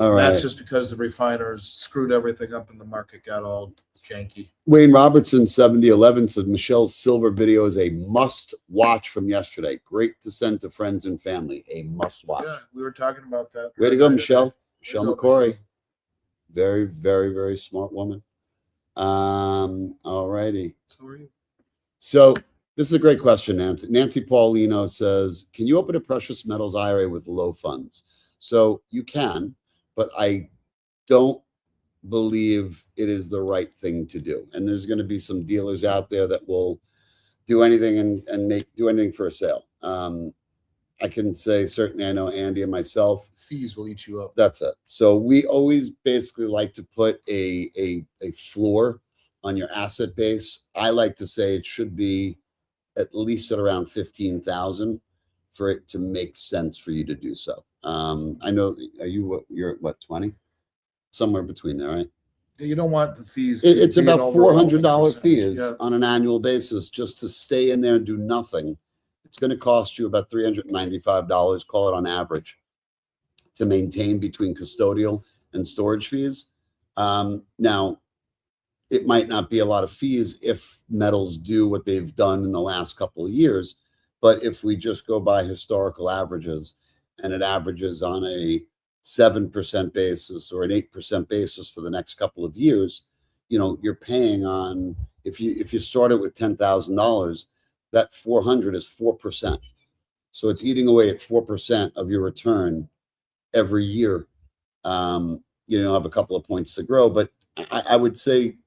And right. that's just because the refiners screwed everything up and the market got all janky. Wayne Robertson 7011 said Michelle's silver video is a must watch from yesterday. Great to send to friends and family. A must watch. Yeah, we were talking about that. Way to go, earlier Michelle. today. Michelle Way to go, McCory. Michelle. Very, very, very smart woman. All righty. So are you. So this is a great question, Nancy. Nancy Paulino says, can you open a precious metals IRA with low funds? So you can, but I don't believe it is the right thing to do. And there's going to be some dealers out there that will do anything and do anything for a sale. I can say certainly I know Andy and myself. Fees will eat you up. That's it. So we always basically like to put a floor on your asset base. I like to say it should be at least at around 15,000 for it to make sense for you to do so. I know you're at what, 20? Somewhere between there, right? You don't want the fees. It's to be an about overwhelming $400 percentage. fees Yeah. on an annual basis just to stay in there and do nothing. It's going to cost you about $395, call it on average, to maintain between custodial and storage fees. Now, it might not be a lot of fees if metals do what they've done in the last couple of years, But if we just go by historical averages, and it averages on a 7% basis or an 8% basis for the next couple of years, you're paying on, if you started with $10,000, that 400 is 4%. So it's eating away at 4% of your return every year. You have a couple of points to grow, but I would say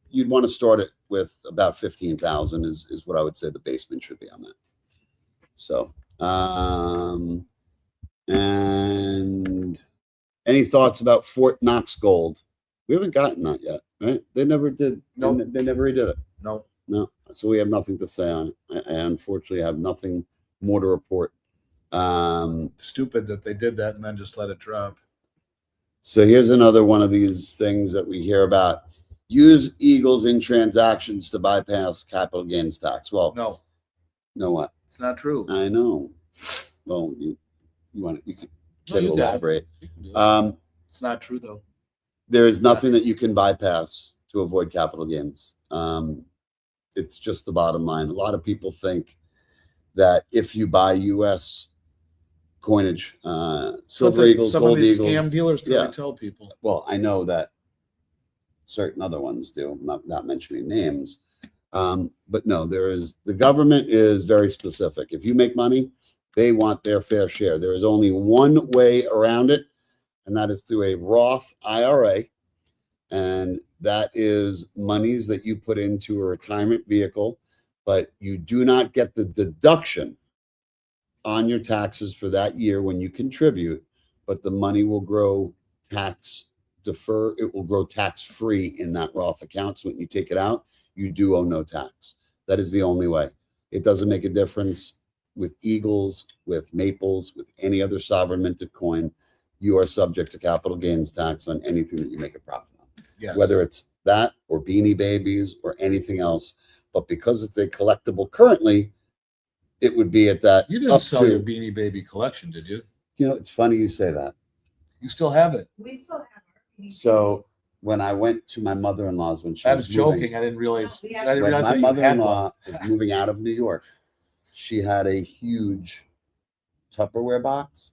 you'd want to start it with about 15,000 is what I would say the basement should be on that. So, and any thoughts about Fort Knox Gold? We haven't gotten that yet, right? They never did. No, They never redid it. no. So we have nothing to say on it. I unfortunately have nothing more to report. Stupid that they did that and then just let it drop. So here's another one of these things that we hear about. Use Eagles in transactions to bypass capital gains tax. Well, No, know what? it's not true. I know. Well, you could No, you got it. elaborate. You can do it. It's not true though. There is nothing that you can bypass to avoid capital gains. It's just the bottom line. A lot of people think that if you buy U.S. coinage, silver eagles, some gold of these eagles, scam dealers yeah. really tell people. Well, I know that certain other ones do. I'm not mentioning names, but no, the government is very specific. If you make money, they want their fair share. There is only one way around it, and that is through a Roth IRA. And that is monies that you put into a retirement vehicle, but you do not get the deduction on your taxes for that year when you contribute, but the money will grow it will grow tax-free in that Roth account. So when you take it out, you do owe no tax. That is the only way. It doesn't make a difference with Eagles, with Maples, with any other sovereign minted coin. You are subject to capital gains tax on anything that you make a profit on. Yes. Whether it's that or Beanie Babies or anything else. But because it's a collectible currently, it would be at that. You didn't sell your Beanie Baby collection, did you? It's funny you say that. You still have it. We still have our Beanie So Babies. when I went to my mother-in-law's when she I was was joking. moving, I didn't realize. No, we I have- didn't when realize my that you had mother-in-law one. was moving out of New York, she had a huge Tupperware box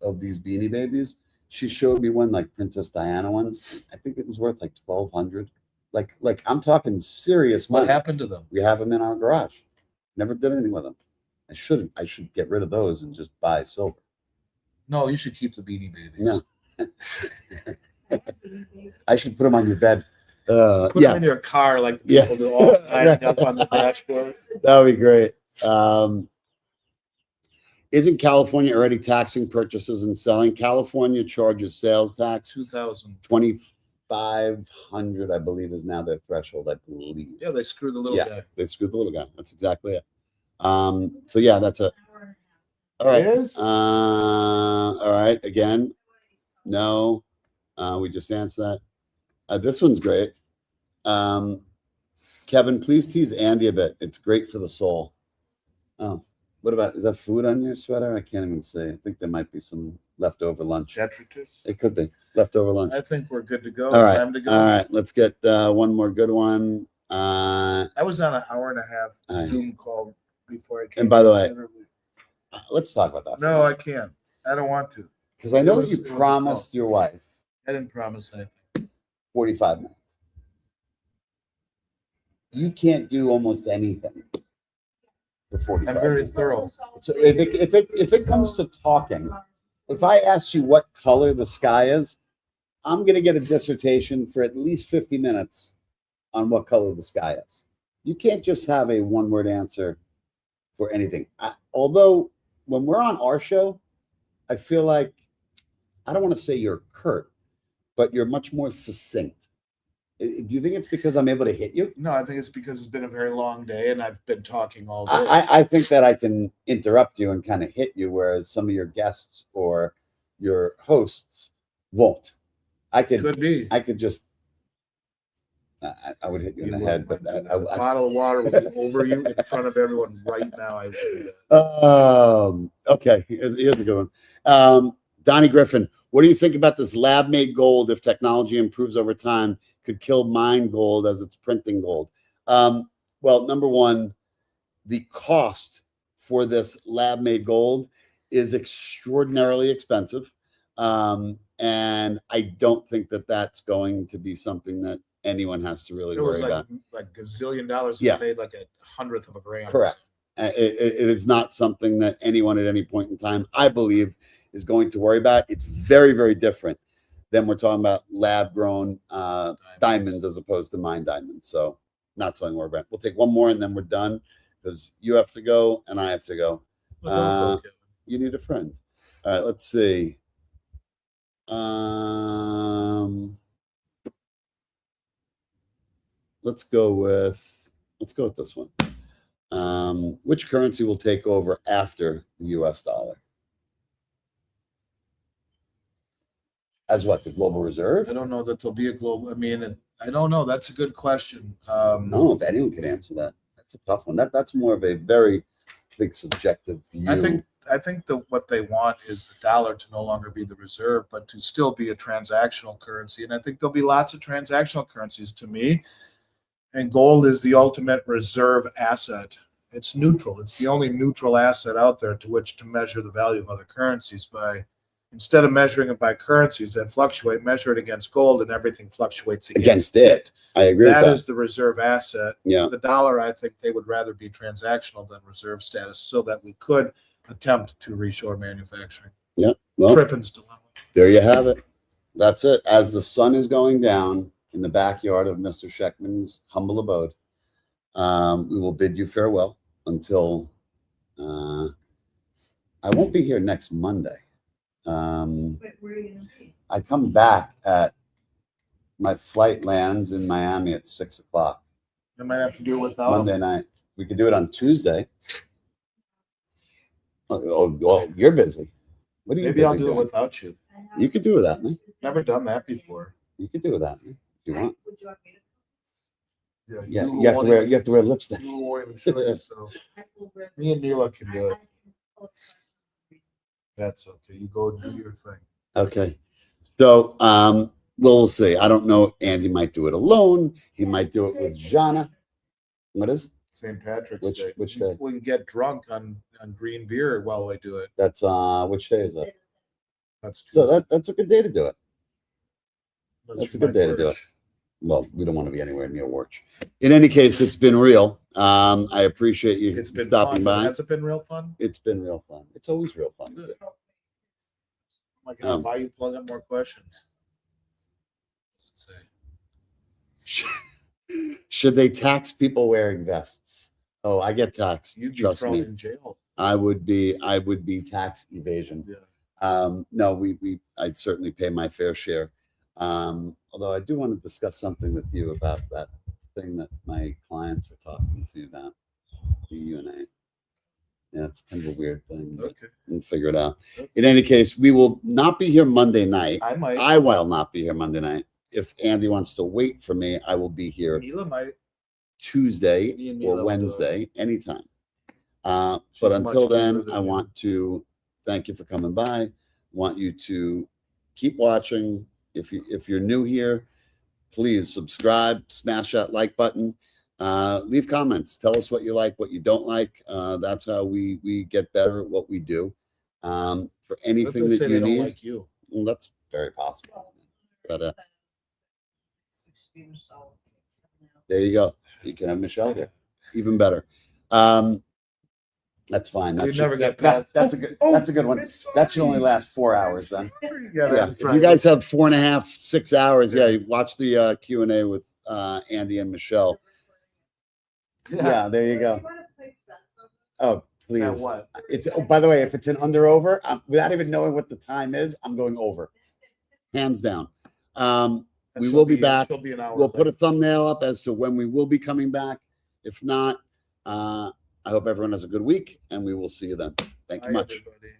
of these Beanie Babies. She showed me one like Princess Diana ones. I think it was worth like $1,200. Like I'm talking serious money. What happened to them? We have them in our garage. Never did anything with them. I should get rid of those and just buy silver. No, you should keep the Beanie Babies. No. I should put them on your bed. Put them in your car like people do, all lining up on the dashboard. That would be great. Isn't California already taxing purchases and selling? California charges sales tax 2,000. $2,500, I believe, is now their threshold. I believe. Yeah, they screw the little guy. They screwed the little guy. That's exactly it. So yeah, that's it. All right. It is? All right. Again, no. We just answered that. This one's great. Kevin, please tease Andy a bit. It's great for the soul. Oh, what about, is that food on your sweater? I can't even say. I think there might be some leftover lunch. Detritus. It could be leftover lunch. I think we're good to go. All right. Time to go. All right. Let's get one more good one. I was on an hour and a half Zoom call before I came. And by the way, interview. Let's talk about that. No, I can't. I don't want to. Because I know It that you was a promised your wife I didn't promise anything. 45 minutes. You can't do almost anything for 45 I'm very minutes. thorough. So if it comes to talking, if I ask you what color the sky is, I'm going to get a dissertation for at least 50 minutes on what color the sky is. You can't just have a one-word answer for anything. Although when we're on our show, I feel like, I don't want to say you're curt, but you're much more succinct. Do you think it's because I'm able to hit you? No, I think it's because it's been a very long day and I've been talking all day. I think that I can interrupt you and kind of hit you, whereas some of your guests or your hosts won't. Could be. I could just, I would hit you in the head, but a bottle of water would be over you in front of everyone right now. Okay, here's a good one. Donnie Griffin, what do you think about this lab-made gold? If technology improves over time, could kill mine gold as it's printing gold. Well, number one, the cost for this lab-made gold is extraordinarily expensive. And I don't think that that's going to be something that anyone has to really It was worry about. like gazillion dollars. Yeah. Made like a 100th of a gram. Correct. It is not something that anyone at any point in time, I believe, is going to worry about. It's very, very different than we're talking about lab-grown diamonds as opposed to mine diamonds. So not something we're about. We'll take one more and then we're done because you have to go and I have to go. Well, don't go, Kevin. You need a friend. All right, let's see. Let's go with this one. Which currency will take over after the US dollar? As what, the global reserve? I don't know that there'll be a global. I mean, I don't know. That's a good question. I don't know if anyone can answer that. That's a tough one. That's more of a very big subjective view. I think that what they want is the dollar to no longer be the reserve, but to still be a transactional currency. And I think there'll be lots of transactional currencies to me. And gold is the ultimate reserve asset. It's neutral. It's the only neutral asset out there to which to measure the value of other currencies by. Instead of measuring it by currencies that fluctuate, measure it against gold, and everything fluctuates against it. I agree with That that. is the reserve asset. Yeah. The dollar, I think they would rather be transactional than reserve status so that we could attempt to reshore manufacturing. Yeah. Well, Triffin's dilemma. there you have it. That's it. As the sun is going down in the backyard of Mr. Schectman's humble abode, we will bid you farewell until I won't be here next Monday. Wait, where are you gonna be? I come back at my flight lands in Miami at 6:00 You might have to do it without Monday night. We could do it on Tuesday. Oh, well, you're busy. What are you? Maybe I'll busy do it doing? without you. You could do it without me. Never done that before. You could do it without me if you want. Would you want me to? Yeah, you have to wear lipstick. You won't even show yourself. I will wear- Me and Neela can do it. I can pull it. That's okay. You go do your thing. Okay. So we'll see. I don't know. Andy might do it alone. He might do it with Jana. What is it? St. Patrick's Which- Day. which day? We can get drunk on green beer while we do it. That's which day is that? That's So that's a good day to do it. that's a good my day to do it. porch. Well, we don't want to be anywhere near Warch. In any case, it's been real. I appreciate you It's been stopping fun. by. Has it been real fun? It's been real fun. It's always real fun. Good. My God, why you plug up more questions? What's it say? Should they tax people wearing vests? Oh, I get taxed. You'd be Trust thrown me. in jail. I would be tax evasion. Yeah. No, I'd certainly pay my fair share. Although I do want to discuss something with you about that thing that my clients were talking to you about, the UNA. Yeah, it's kind of a weird thing, but Okay. we'll figure it out. In any case, we will not be here Monday night. I might. I will not be here Monday night. If Andy wants to wait for me, I will be here Neela might. Tuesday Me and Neela or will do it. Wednesday, anytime. She's But much until then, older than I you. want to thank you for coming by. Want you to keep watching. If you're new here, please subscribe, smash that like button, leave comments. Tell us what you like, what you don't like. That's how we get better at what we do. For anything Let's that say they you don't need, like you. well, that's very possible. But there you go. You can have Michelle here. Even better. That's fine. You'd That never should- get that- past- that's a good. That's a good one. That should only last 4 hours then. Yeah, Yeah. that's If right. you guys have 4.5, 6 hours, yeah, you watch the Q&A with Andy and Michelle. Yeah, there you go. Oh, please. Now what? It's by the way, if it's an under over, without even knowing what the time is, I'm going over. Hands down. We She'll will be back. She'll be an hour We'll put a late. thumbnail up as to when we will be coming back. If not, I hope everyone has a good week and we will see you then. Thank you Bye, much. everybody.